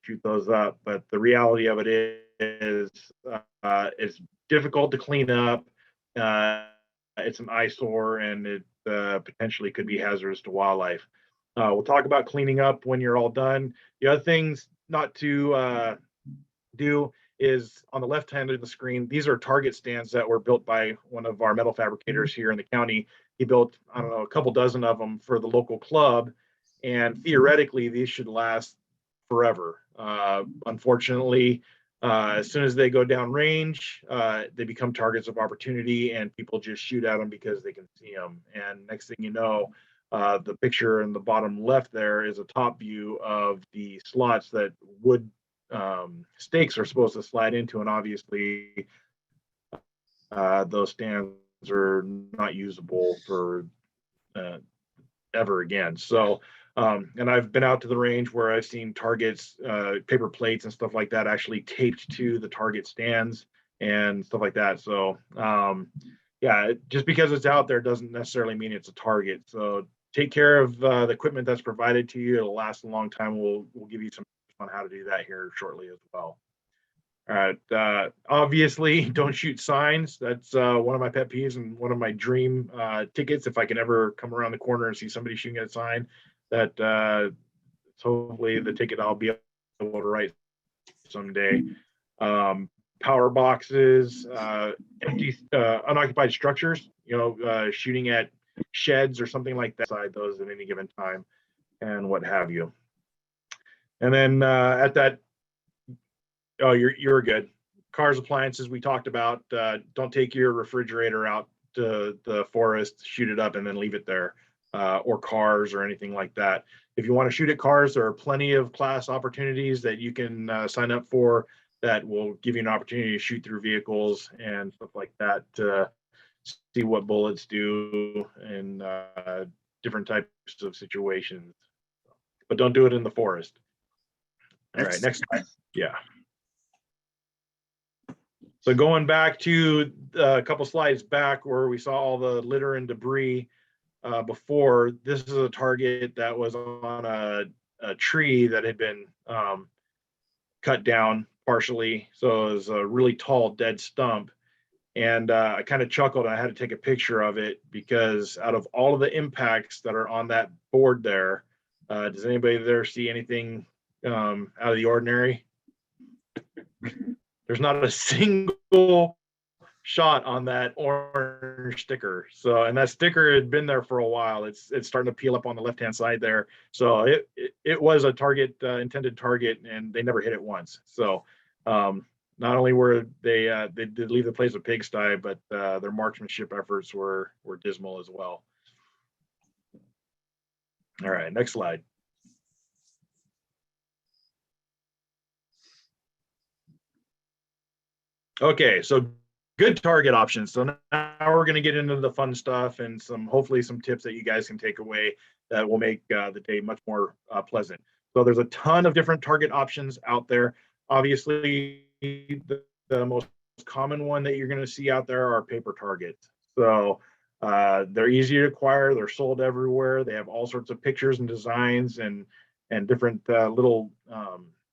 shoot those up. But the reality of it is it's difficult to clean up. It's an eyesore and it potentially could be hazardous to wildlife. We'll talk about cleaning up when you're all done. The other things not to do is on the left hand of the screen, these are target stands that were built by one of our metal fabricators here in the county. He built, I don't know, a couple dozen of them for the local club. And theoretically, these should last forever. Unfortunately, as soon as they go down range, they become targets of opportunity and people just shoot at them because they can see them. And next thing you know, the picture in the bottom left there is a top view of the slots that wood stakes are supposed to slide into, and obviously those stands are not usable for ever again. So and I've been out to the range where I've seen targets, paper plates and stuff like that actually taped to the target stands and stuff like that. So yeah, just because it's out there doesn't necessarily mean it's a target. So take care of the equipment that's provided to you. It'll last a long time. We'll give you some on how to do that here shortly as well. All right. Obviously, don't shoot signs. That's one of my pet peeves and one of my dream tickets. If I can ever come around the corner and see somebody shooting at a sign, that hopefully the ticket I'll be able to write someday. Power boxes, empty, unoccupied structures. Shooting at sheds or something like that. Side those at any given time, and what have you. And then at that, oh, you're good. Cars, appliances, we talked about. Don't take your refrigerator out to the forest, shoot it up, and then leave it there, or cars or anything like that. If you want to shoot at cars, there are plenty of class opportunities that you can sign up for that will give you an opportunity to shoot through vehicles and stuff like that to see what bullets do in different types of situations. But don't do it in the forest. All right, next slide. Yeah. So going back to a couple slides back where we saw all the litter and debris before, this is a target that was on a tree that had been cut down partially. So it was a really tall dead stump. And I kind of chuckled. I had to take a picture of it because out of all of the impacts that are on that board there, does anybody there see anything out of the ordinary? There's not a single shot on that orange sticker. So, and that sticker had been there for a while. It's starting to peel up on the left-hand side there. So it was a target, intended target, and they never hit it once. So not only were they did leave the place a pigsty, but their marksmanship efforts were dismal as well. All right, next slide. Okay, so good target options. So now we're going to get into the fun stuff and hopefully some tips that you guys can take away that will make the day much more pleasant. So there's a ton of different target options out there. Obviously, the most common one that you're going to see out there are paper targets. So they're easy to acquire. They're sold everywhere. They have all sorts of pictures and designs and different little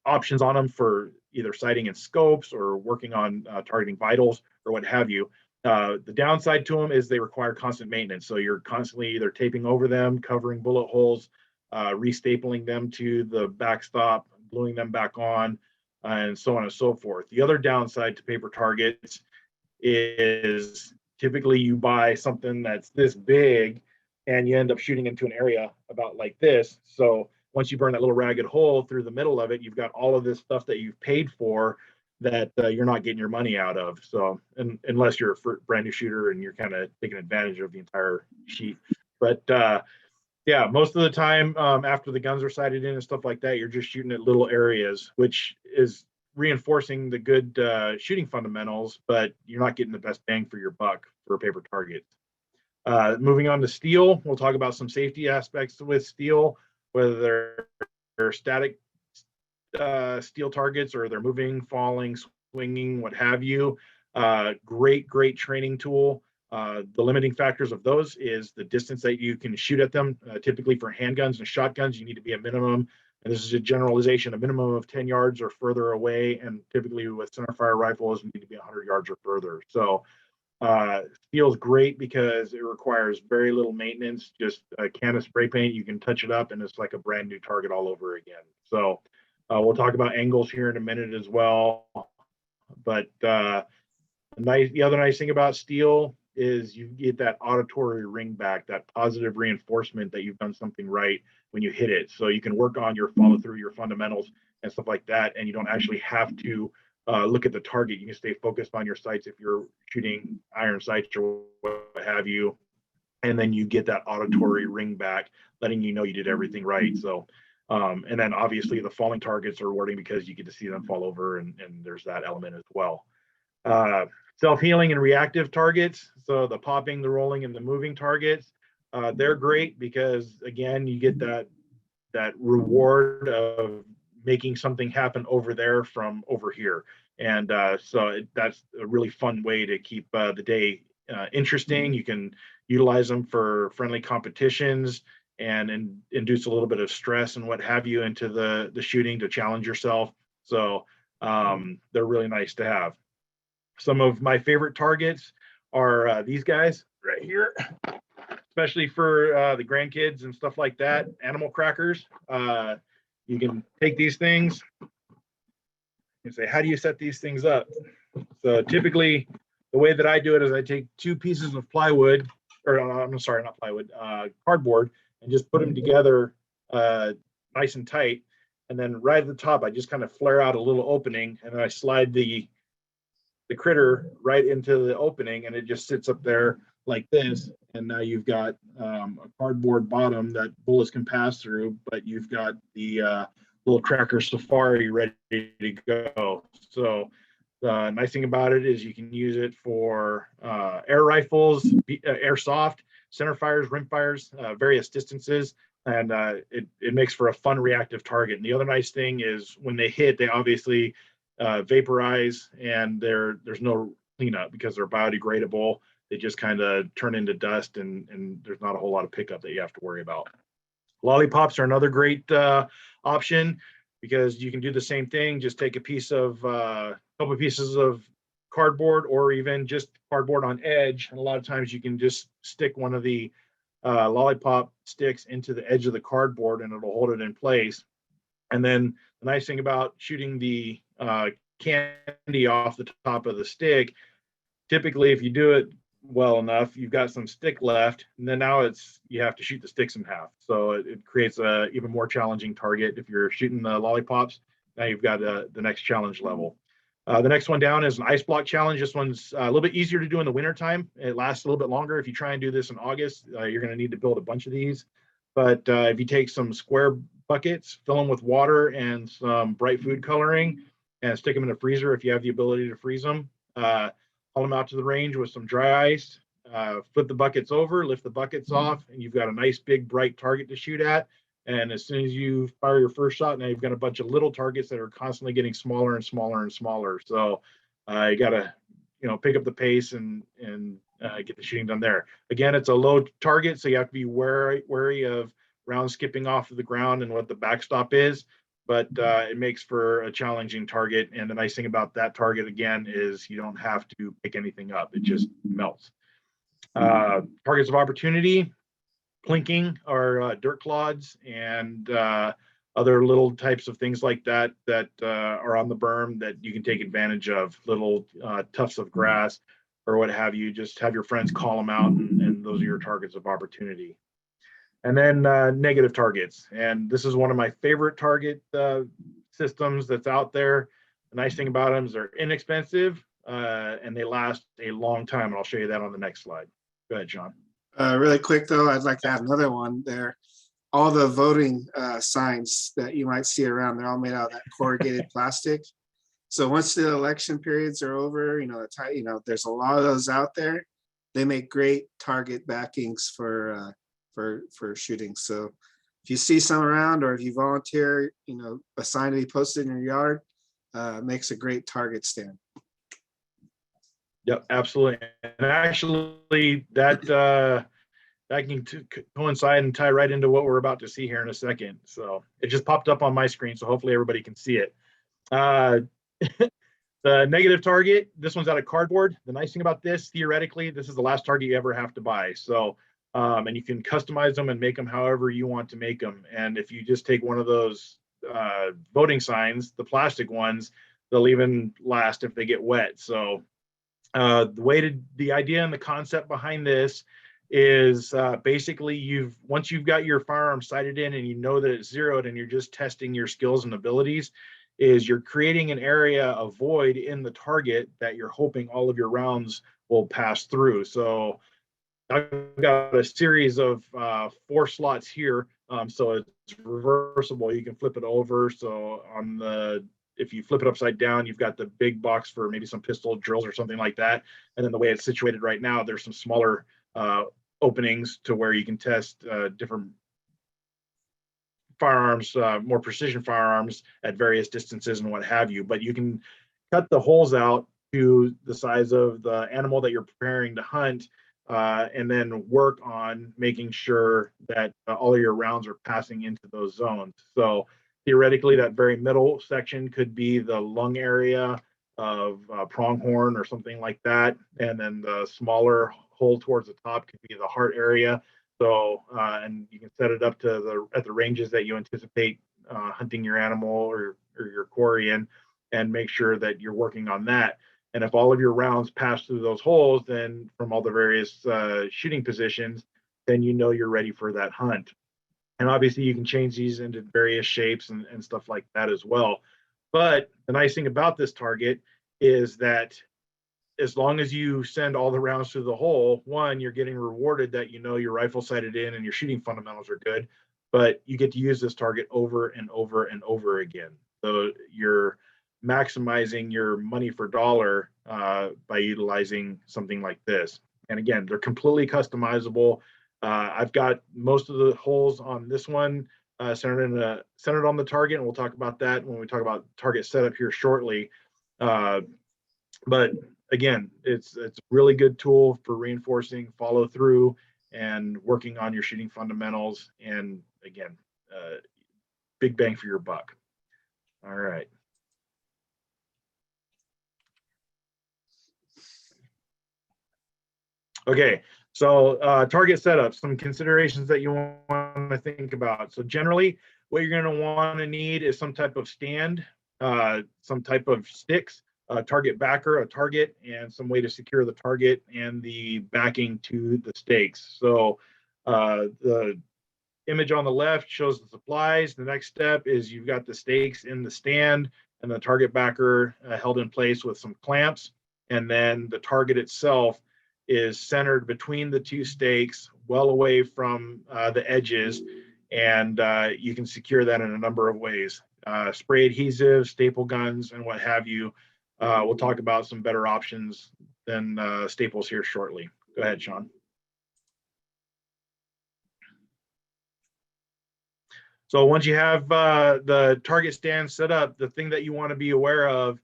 options on them for either sighting and scopes or working on targeting vitals or what have you. The downside to them is they require constant maintenance. So you're constantly either taping over them, covering bullet holes, restapling them to the backstop, gluing them back on, and so on and so forth. The other downside to paper targets is typically you buy something that's this big and you end up shooting into an area about like this. So once you burn that little ragged hole through the middle of it, you've got all of this stuff that you've paid for that you're not getting your money out of. So, unless you're a brand new shooter and you're kind of taking advantage of the entire sheet. But yeah, most of the time, after the guns are sighted in and stuff like that, you're just shooting at little areas, which is reinforcing the good shooting fundamentals, but you're not getting the best bang for your buck for a paper target. Moving on to steel, we'll talk about some safety aspects with steel, whether they're static steel targets or they're moving, falling, swinging, what have you. Great training tool. The limiting factors of those is the distance that you can shoot at them. Typically for handguns and shotguns, you need to be a minimum, and this is a generalization, a minimum of 10 yards or further away, and typically with centerfire rifles, you need to be 100 yards or further. So steel is great because it requires very little maintenance, just a can of spray paint, you can touch it up, and it's like a brand new target all over again. So we'll talk about angles here in a minute as well. But the other nice thing about steel is you get that auditory ring back, that positive reinforcement that you've done something right when you hit it. So you can work on your follow through, your fundamentals and stuff like that, and you don't actually have to look at the target. You can stay focused on your sights if you're shooting iron sights or what have you, and then you get that auditory ring back, letting you know you did everything right. So and then obviously the falling targets are rewarding because you get to see them fall over, and there's that element as well. Self-healing and reactive targets, so the popping, the rolling, and the moving targets, they're great because again, you get that reward of making something happen over there from over here, and that's a really fun way to keep the day interesting. You can utilize them for friendly competitions and induce a little bit of stress and what have you into the shooting to challenge yourself. So they're really nice to have. Some of my favorite targets are these guys right here, especially for the grandkids and stuff like that. Animal crackers. You can take these things and say, how do you set these things up? So typically, the way that I do it is I take 2 pieces of plywood, or I'm sorry, not plywood, cardboard, and just put them together nice and tight. And then right at the top, I just kind of flare out a little opening, and then I slide the critter right into the opening, and it just sits up there like this. And now you've got a cardboard bottom that bullets can pass through, but you've got the little tracker safari ready to go. So the nice thing about it is you can use it for air rifles, airsoft, center fires, rim fires, various distances, and it makes for a fun reactive target. And the other nice thing is when they hit, they obviously vaporize, and there's no cleanup because they're biodegradable. They just kind of turn into dust, and there's not a whole lot of pickup that you have to worry about. Lollipops are another great option because you can do the same thing. Just take a couple of pieces of cardboard, or even just cardboard on edge, and a lot of times you can just stick one of the lollipop sticks into the edge of the cardboard, and it'll hold it in place. And then the nice thing about shooting the candy off the top of the stick, typically if you do it well enough, you've got some stick left, and then now you have to shoot the sticks in half. So it creates a even more challenging target. If you're shooting the lollipops, now you've got the next challenge level. The next one down is an ice block challenge. This one's a little bit easier to do in the wintertime. It lasts a little bit longer. If you try and do this in August, you're going to need to build a bunch of these. But if you take some square buckets, fill them with water and some bright food coloring, and stick them in a freezer if you have the ability to freeze them. Haul them out to the range with some dry ice, flip the buckets over, lift the buckets off, and you've got a nice big bright target to shoot at. And as soon as you fire your first shot, now you've got a bunch of little targets that are constantly getting smaller and smaller and smaller. So you got to, pick up the pace and get the shooting done there. Again, it's a low target, so you have to be wary of rounds skipping off of the ground and what the backstop is. But it makes for a challenging target. And the nice thing about that target, again, is you don't have to pick anything up. It just melts. Targets of opportunity, plinking, or dirt clods, and other little types of things like that are on the berm that you can take advantage of, little tufts of grass or what have you. Just have your friends call them out, and those are your targets of opportunity. And then negative targets. And this is one of my favorite target systems that's out there. The nice thing about them is they're inexpensive and they last a long time. And I'll show you that on the next slide. Go ahead, Sean. Really quick though, I'd like to add another one there. All the voting signs that you might see around, they're all made out of that corrugated plastic. So once the election periods are over, there's a lot of those out there. They make great target backings for shooting. So if you see some around, or if you volunteer, a sign to be posted in your yard, makes a great target stand. Yep, absolutely. And actually, that can coincide and tie right into what we're about to see here in a second. So it just popped up on my screen, so hopefully everybody can see it. The negative target, this one's out of cardboard. The nice thing about this, theoretically, this is the last target you ever have to buy. So, and you can customize them and make them however you want to make them. And if you just take one of those voting signs, the plastic ones, they'll even last if they get wet. So the idea and the concept behind this is basically once you've got your firearm sighted in and you know that it's zeroed and you're just testing your skills and abilities, is you're creating an area of void in the target that you're hoping all of your rounds will pass through. So I've got a series of 4 slots here. So it's reversible. You can flip it over. So if you flip it upside down, you've got the big box for maybe some pistol drills or something like that. And then the way it's situated right now, there's some smaller openings to where you can test different firearms, more precision firearms at various distances and what have you. But you can cut the holes out to the size of the animal that you're preparing to hunt, and then work on making sure that all of your rounds are passing into those zones. So theoretically, that very middle section could be the lung area of pronghorn or something like that. And then the smaller hole towards the top could be the heart area. So, and you can set it up to at the ranges that you anticipate hunting your animal or your quarry in, and make sure that you're working on that. And if all of your rounds pass through those holes, then from all the various shooting positions, then you know you're ready for that hunt. And obviously you can change these into various shapes and stuff like that as well. But the nice thing about this target is that as long as you send all the rounds through the hole, one, you're getting rewarded that your rifle sighted in and your shooting fundamentals are good, but you get to use this target over and over and over again. So you're maximizing your money for dollar by utilizing something like this. And again, they're completely customizable. I've got most of the holes on this one centered on the target, and we'll talk about that when we talk about target setup here shortly. But again, it's a really good tool for reinforcing follow through and working on your shooting fundamentals. And again, big bang for your buck. All right. Okay, so target setup, some considerations that you want to think about. So generally, what you're going to want to need is some type of stand, some type of sticks, a target backer, a target, and some way to secure the target and the backing to the stakes. So the image on the left shows the supplies. The next step is you've got the stakes in the stand and the target backer held in place with some clamps. And then the target itself is centered between the 2 stakes, well away from the edges. And you can secure that in a number of ways. Spray adhesive, staple guns, and what have you. We'll talk about some better options than staples here shortly. Go ahead, Sean. So once you have the target stand set up, the thing that you want to be aware of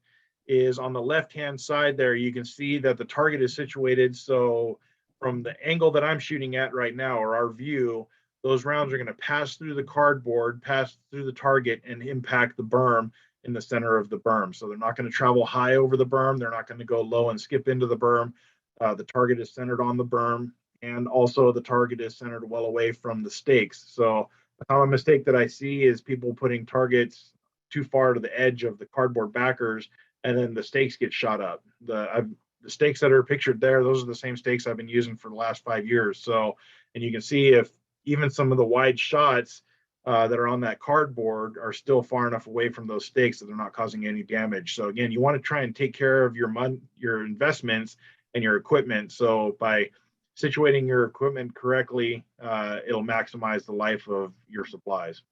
is on the left-hand side there, you can see that the target is situated. So from the angle that I'm shooting at right now, or our view, those rounds are going to pass through the cardboard, pass through the target, and impact the berm in the center of the berm. So they're not going to travel high over the berm. They're not going to go low and skip into the berm. The target is centered on the berm, and also the target is centered well away from the stakes. So a common mistake that I see is people putting targets too far to the edge of the cardboard backers, and then the stakes get shot up. The stakes that are pictured there, those are the same stakes I've been using for the last 5 years. So, and you can see if even some of the wide shots that are on that cardboard are still far enough away from those stakes that they're not causing any damage. So again, you want to try and take care of your investments and your equipment. So by situating your equipment correctly, it'll maximize the life of your supplies.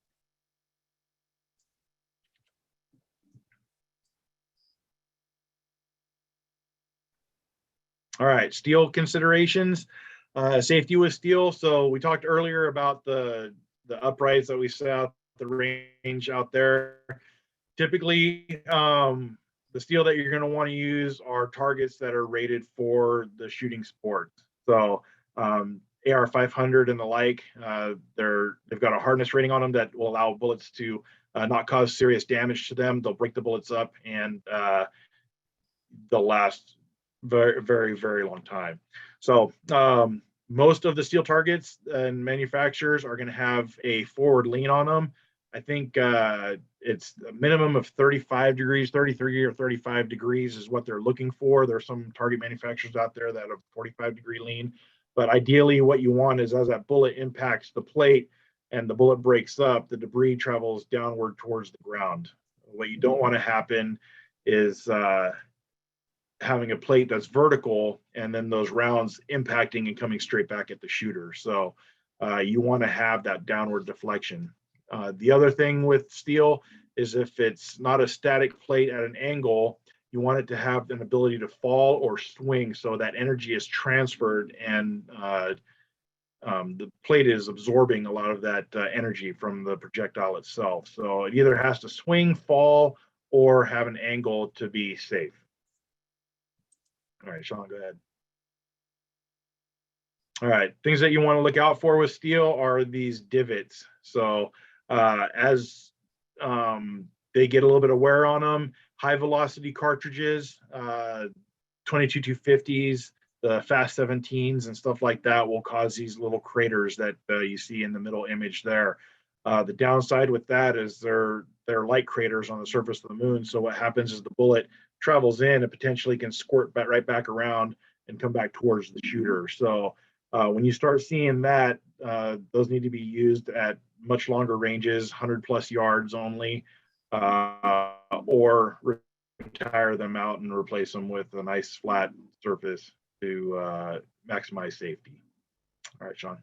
All right, steel considerations, safety with steel. So we talked earlier about the uprights that we set out the range out there. Typically, the steel that you're going to want to use are targets that are rated for the shooting sport. So AR 500 and the like, they've got a hardness rating on them that will allow bullets to not cause serious damage to them. They'll break the bullets up, and they'll last very, very, very long time. So most of the steel targets and manufacturers are going to have a forward lean on them. I think it's a minimum of 35 degrees, 33 or 35 degrees is what they're looking for. There are some target manufacturers out there that have 45-degree lean, but ideally what you want is as that bullet impacts the plate and the bullet breaks up, the debris travels downward towards the ground. What you don't want to happen is having a plate that's vertical and then those rounds impacting and coming straight back at the shooter. So you want to have that downward deflection. The other thing with steel is if it's not a static plate at an angle, you want it to have an ability to fall or swing so that energy is transferred and the plate is absorbing a lot of that energy from the projectile itself. So it either has to swing, fall, or have an angle to be safe. All right, Sean, go ahead. All right, things that you want to look out for with steel are these divots. So as they get a little bit of wear on them, high velocity cartridges, 22-250s, the fast 17s and stuff like that will cause these little craters that you see in the middle image there. The downside with that is they're light craters on the surface of the moon. So what happens is the bullet travels in and potentially can squirt right back around and come back towards the shooter. So when you start seeing that, those need to be used at much longer ranges, 100+ yards only, or retire them out and replace them with a nice flat surface to maximize safety. All right, Sean.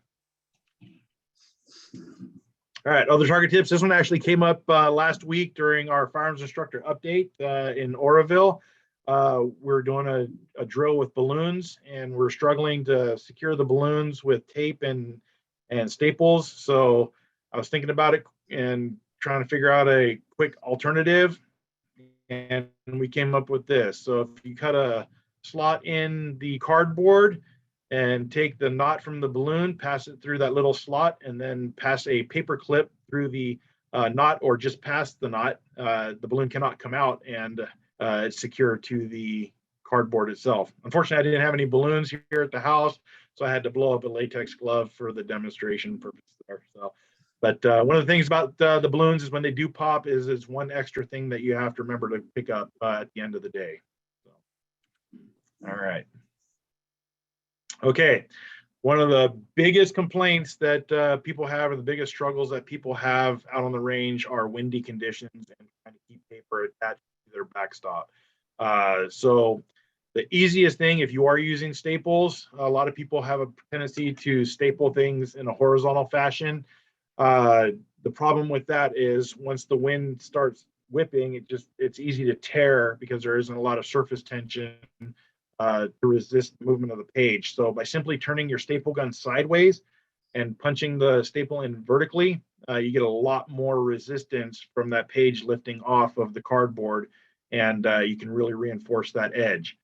All right, other target tips. This one actually came up last week during our firearms instructor update in Oroville. We're doing a drill with balloons, and we're struggling to secure the balloons with tape and staples. So I was thinking about it and trying to figure out a quick alternative, and we came up with this. So if you cut a slot in the cardboard and take the knot from the balloon, pass it through that little slot, and then pass a paper clip through the knot or just past the knot, the balloon cannot come out, and it's secure to the cardboard itself. Unfortunately, I didn't have any balloons here at the house, so I had to blow up a latex glove for the demonstration purpose there. So, but one of the things about the balloons is when they do pop is it's one extra thing that you have to remember to pick up at the end of the day. So, all right. Okay, one of the biggest complaints that people have, or the biggest struggles that people have out on the range, are windy conditions and trying to keep paper attached to their backstop. So the easiest thing, if you are using staples, a lot of people have a tendency to staple things in a horizontal fashion. The problem with that is once the wind starts whipping, it's easy to tear because there isn't a lot of surface tension to resist the movement of the page. So by simply turning your staple gun sideways and punching the staple in vertically, you get a lot more resistance from that page lifting off of the cardboard, and you can really reinforce that edge.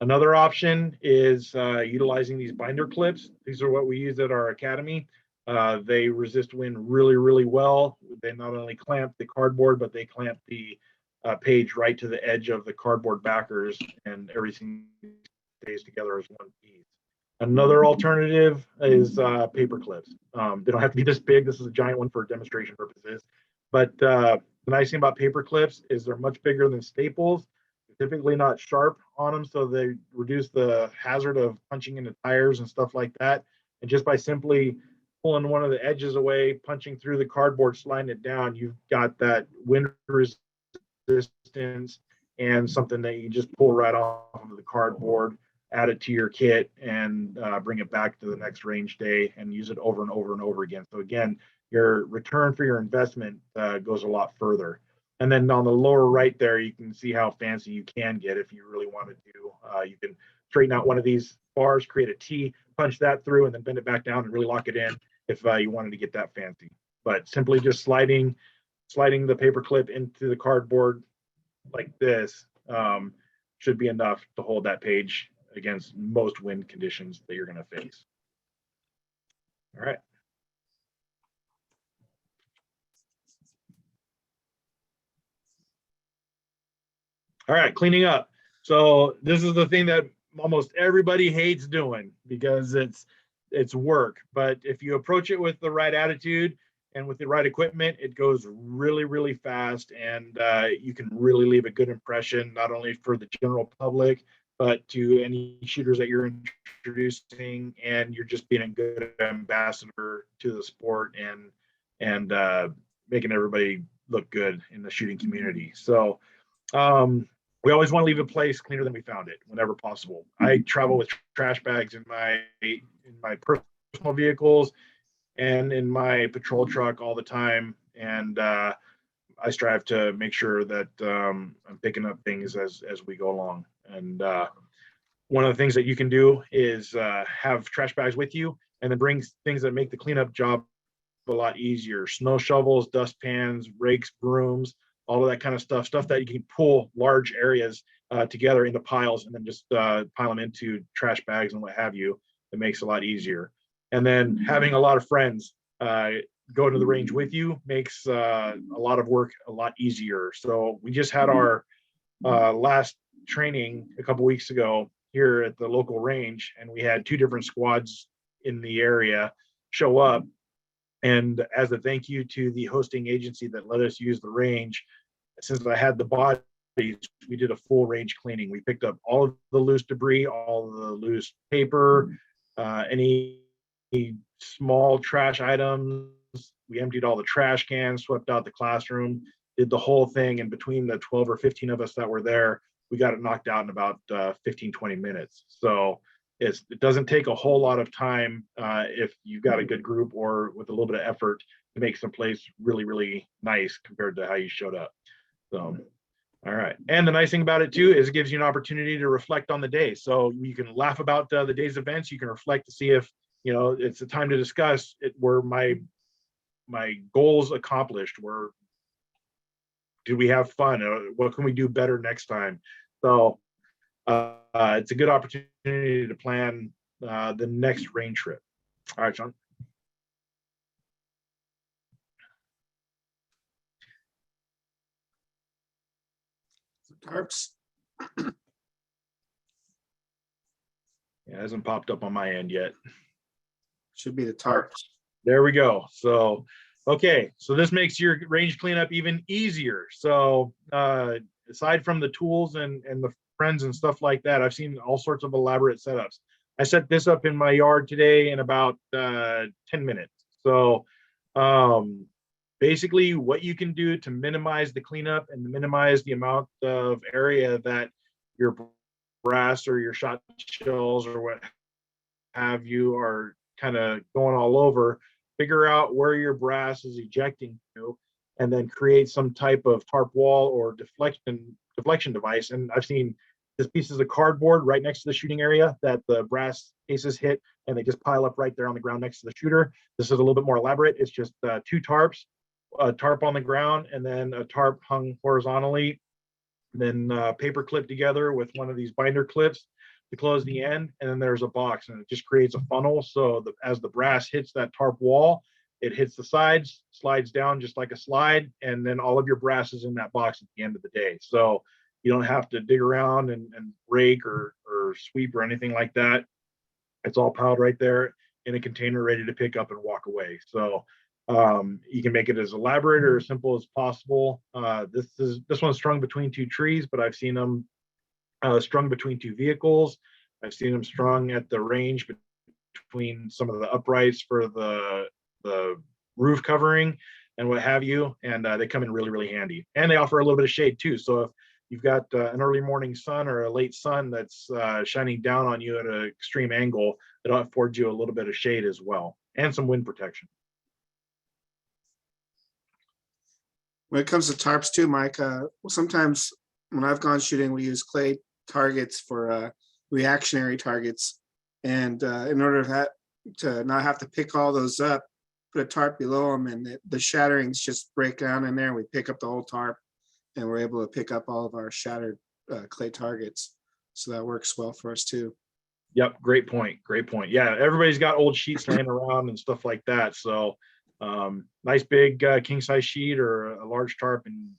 Another option is utilizing these binder clips. These are what we use at our academy. They resist wind really, really well. They not only clamp the cardboard, but they clamp the page right to the edge of the cardboard backers, and everything stays together as one piece. Another alternative is paper clips. They don't have to be this big. This is a giant one for demonstration purposes. But the nice thing about paper clips is they're much bigger than staples. They're typically not sharp on them, so they reduce the hazard of punching into tires and stuff like that. And just by simply pulling one of the edges away, punching through the cardboard, sliding it down, you've got that wind resistance and something that you just pull right off of the cardboard, add it to your kit, and bring it back to the next range day and use it over and over and over again. So again, your return for your investment goes a lot further. And then on the lower right there, you can see how fancy you can get if you really want to do. You can straighten out one of these bars, create a T, punch that through, and then bend it back down and really lock it in if you wanted to get that fancy. But simply just sliding the paper clip into the cardboard like this should be enough to hold that page against most wind conditions that you're going to face. All right. All right, cleaning up. So this is the thing that almost everybody hates doing because it's work. But if you approach it with the right attitude and with the right equipment, it goes really, really fast, and you can really leave a good impression, not only for the general public, but to any shooters that you're introducing, and you're just being a good ambassador to the sport and making everybody look good in the shooting community. So we always want to leave a place cleaner than we found it whenever possible. I travel with trash bags in my personal vehicles and in my patrol truck all the time, and I strive to make sure that I'm picking up things as we go along. And one of the things that you can do is have trash bags with you, and then bring things that make the cleanup job a lot easier. Snow shovels, dust pans, rakes, brooms, all of that kind of stuff that you can pull large areas together into piles and then just pile them into trash bags and what have you. It makes it a lot easier. And then having a lot of friends go to the range with you makes a lot of work a lot easier. So we just had our last training a couple weeks ago here at the local range, and we had 2 different squads in the area show up. And as a thank you to the hosting agency that let us use the range, since I had the bodies, we did a full range cleaning. We picked up all of the loose debris, all of the loose paper, any small trash items. We emptied all the trash cans, swept out the classroom, did the whole thing. And between the 12 or 15 of us that were there, we got it knocked out in about 15, 20 minutes. So it doesn't take a whole lot of time if you've got a good group or with a little bit of effort to make some place really, really nice compared to how you showed up. So, all right. And the nice thing about it too is it gives you an opportunity to reflect on the day. So you can laugh about the day's events. You can reflect to see if, you know, it's a time to discuss it. Were my goals accomplished? Did we have fun? What can we do better next time? So it's a good opportunity to plan the next range trip. All right, Sean. Tarps. It hasn't popped up on my end yet. Should be the tarps. There we go. So, okay. So this makes your range cleanup even easier. So aside from the tools and the friends and stuff like that, I've seen all sorts of elaborate setups. I set this up in my yard today in about 10 minutes. So basically what you can do to minimize the cleanup and minimize the amount of area that your brass or your shot shells or what have you are kind of going all over, figure out where your brass is ejecting to, and then create some type of tarp wall or deflection device. And I've seen just pieces of cardboard right next to the shooting area that the brass cases hit, and they just pile up right there on the ground next to the shooter. This is a little bit more elaborate. It's just 2 tarps, a tarp on the ground, and then a tarp hung horizontally, then paper clipped together with one of these binder clips to close the end, and then there's a box, and it just creates a funnel. So as the brass hits that tarp wall, it hits the sides, slides down just like a slide, and then all of your brass is in that box at the end of the day. So you don't have to dig around and rake or sweep or anything like that. It's all piled right there in a container ready to pick up and walk away. So you can make it as elaborate or as simple as possible. This one's strung between 2 trees, but I've seen them strung between 2 vehicles. I've seen them strung at the range between some of the uprights for the roof covering and what have you, and they come in really, really handy. And they offer a little bit of shade too. So if you've got an early morning sun or a late sun that's shining down on you at an extreme angle, it'll afford you a little bit of shade as well, and some wind protection. When it comes to tarps too, Mike, sometimes when I've gone shooting, we use clay targets for reactionary targets. And in order to not have to pick all those up, put a tarp below them, and the shatterings just break down in there, and we pick up the whole tarp, and we're able to pick up all of our shattered clay targets. So that works well for us too. Yep, great point. Great point. Yeah, everybody's got old sheets laying around and stuff like that. So nice big king size sheet or a large tarp, and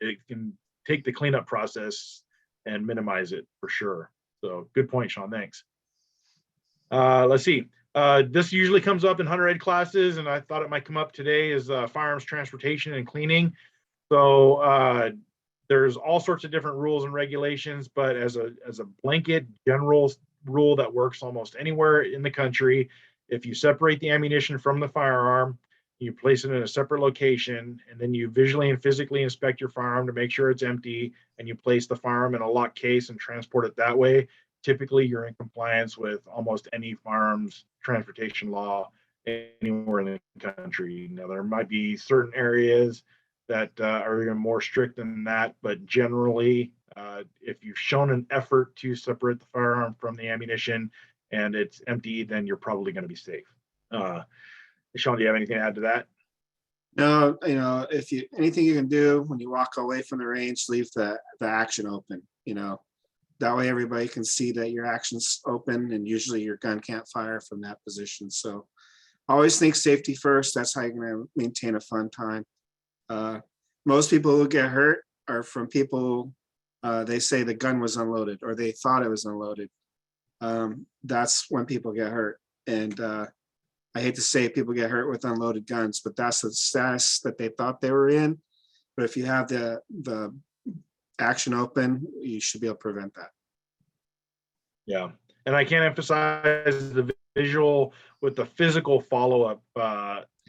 it can take the cleanup process and minimize it for sure. So good point, Sean. Thanks. Let's see. This usually comes up in hunter ed classes, and I thought it might come up today, is firearms transportation and cleaning. So there's all sorts of different rules and regulations, but as a blanket general rule that works almost anywhere in the country, if you separate the ammunition from the firearm, you place it in a separate location, and then you visually and physically inspect your firearm to make sure it's empty, and you place the firearm in a locked case and transport it that way, typically you're in compliance with almost any firearms transportation law anywhere in the country. Now, there might be certain areas that are even more strict than that, but generally, if you've shown an effort to separate the firearm from the ammunition and it's empty, then you're probably going to be safe. Sean, do you have anything to add to that? No, if anything you can do when you walk away from the range, leave the action open. That way everybody can see that your action's open, and usually your gun can't fire from that position. So always think safety first. That's how you're going to maintain a fun time. Most people who get hurt are from people, they say the gun was unloaded or they thought it was unloaded. That's when people get hurt. And I hate to say people get hurt with unloaded guns, but that's the status that they thought they were in. But if you have the action open, you should be able to prevent that. Yeah, and I can't emphasize the visual with the physical follow-up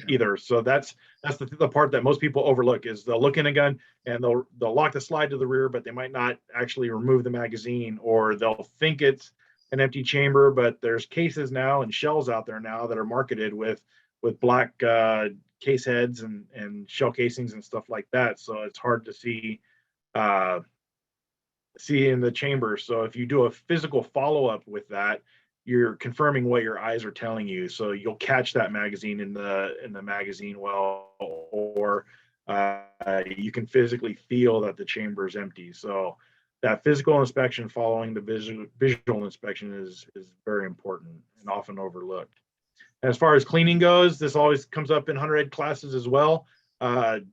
either. So that's the part that most people overlook, is they'll look in a gun and they'll lock the slide to the rear, but they might not actually remove the magazine, or they'll think it's an empty chamber, but there's cases now and shells out there now that are marketed with black case heads and shell casings and stuff like that. So it's hard to see in the chamber. So if you do a physical follow-up with that, you're confirming what your eyes are telling you. So you'll catch that magazine in the magazine well, or you can physically feel that the chamber is empty. So that physical inspection following the visual inspection is very important and often overlooked. As far as cleaning goes, this always comes up in hunter ed classes as well. I've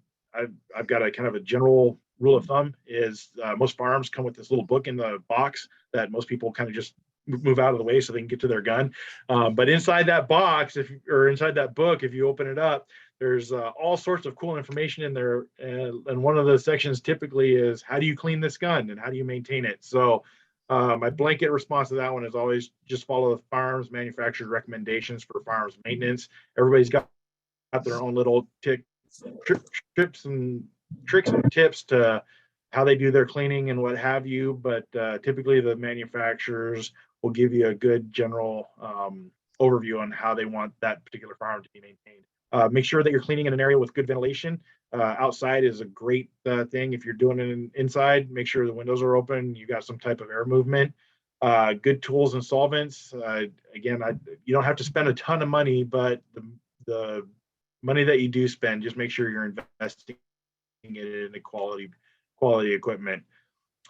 got a kind of a general rule of thumb is most firearms come with this little book in the box that most people kind of just move out of the way so they can get to their gun. But inside that box, inside that book, if you open it up, there's all sorts of cool information in there. And one of the sections typically is, how do you clean this gun and how do you maintain it? So my blanket response to that one is always just follow the firearms manufacturer's recommendations for firearms maintenance. Everybody's got their own little tricks and tips to how they do their cleaning and what have you. But typically the manufacturers will give you a good general overview on how they want that particular firearm to be maintained. Make sure that you're cleaning in an area with good ventilation. Outside is a great thing. If you're doing it inside, make sure the windows are open. You got some type of air movement. Good tools and solvents. Again, you don't have to spend a ton of money, but the money that you do spend, just make sure you're investing it in the quality equipment.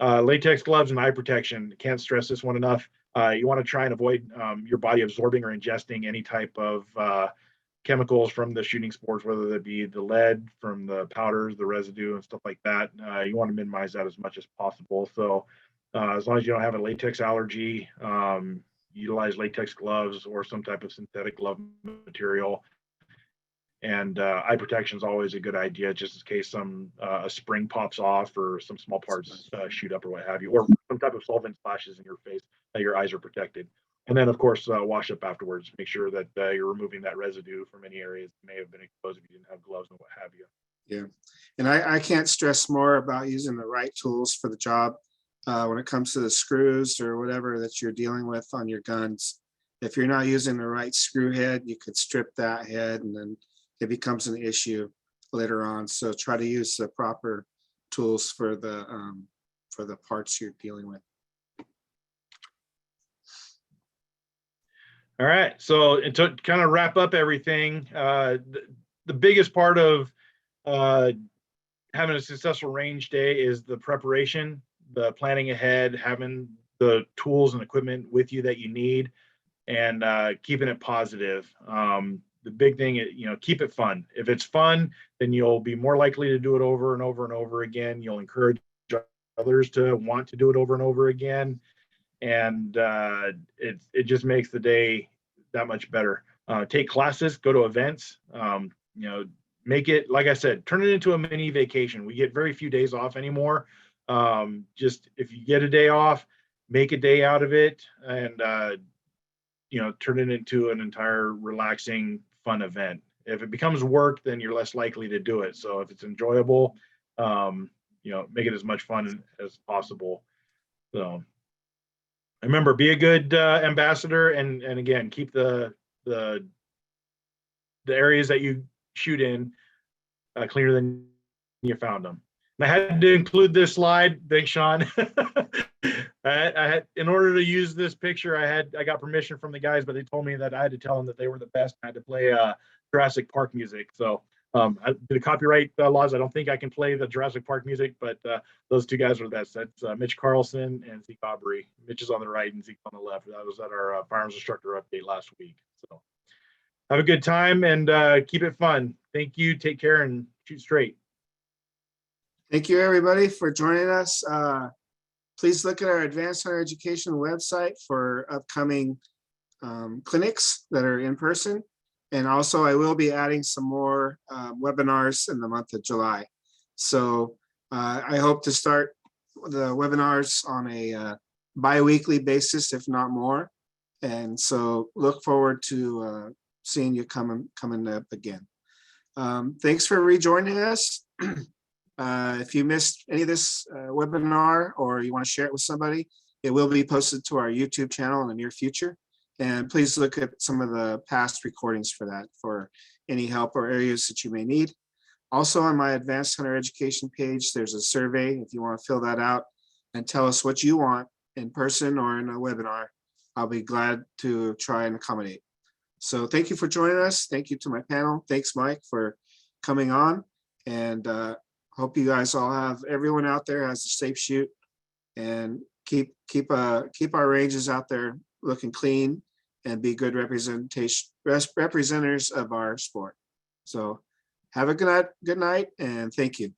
Latex gloves and eye protection. Can't stress this one enough. You want to try and avoid your body absorbing or ingesting any type of chemicals from the shooting sports, whether that be the lead from the powders, the residue, and stuff like that. You want to minimize that as much as possible. So as long as you don't have a latex allergy, utilize latex gloves or some type of synthetic glove material. And eye protection is always a good idea, just in case a spring pops off or some small parts shoot up or what have you, or some type of solvent splashes in your face, that your eyes are protected. And then, of course, wash up afterwards. Make sure that you're removing that residue from any areas that may have been exposed if you didn't have gloves and what have you. Yeah, and I can't stress more about using the right tools for the job when it comes to the screws or whatever that you're dealing with on your guns. If you're not using the right screw head, you could strip that head and then it becomes an issue later on. So try to use the proper tools for the parts you're dealing with. All right, so to kind of wrap up everything, the biggest part of having a successful range day is the preparation, the planning ahead, having the tools and equipment with you that you need, and keeping it positive. The big thing is, keep it fun. If it's fun, then you'll be more likely to do it over and over and over again. You'll encourage others to want to do it over and over again. And it just makes the day that much better. Take classes, go to events, make it, like I said, turn it into a mini vacation. We get very few days off anymore. Just if you get a day off, make a day out of it and, turn it into an entire relaxing, fun event. If it becomes work, then you're less likely to do it. So if it's enjoyable, make it as much fun as possible. So remember, be a good ambassador, and again, keep the areas that you shoot in cleaner than you found them. And I had to include this slide. Thanks, Sean. I had, in order to use this picture, I got permission from the guys, but they told me that I had to tell them that they were the best. I had to play Jurassic Park music. So the copyright laws, I don't think I can play the Jurassic Park music, but those two guys are the best. That's Mitch Carlson and Zeke Aubrey. Mitch is on the right and Zeke on the left. That was at our firearms instructor update last week. So have a good time and keep it fun. Thank you. Take care and shoot straight. Thank you, everybody, for joining us. Please look at our Advanced Hunter Education website for upcoming clinics that are in person. And also, I will be adding some more webinars in the month of July. So I hope to start the webinars on a bi-weekly basis, if not more. And so look forward to seeing you coming up again. Thanks for rejoining us. If you missed any of this webinar or you want to share it with somebody, it will be posted to our YouTube channel in the near future. And please look at some of the past recordings for that, for any help or areas that you may need. Also on my Advanced Hunter Education page, there's a survey. If you want to fill that out and tell us what you want in person or in a webinar, I'll be glad to try and accommodate. So thank you for joining us. Thank you to my panel. Thanks, Mike, for coming on. And hope you guys all have, everyone out there has a safe shoot, and keep our ranges out there looking clean and be good representatives of our sport. So have a good night and thank you.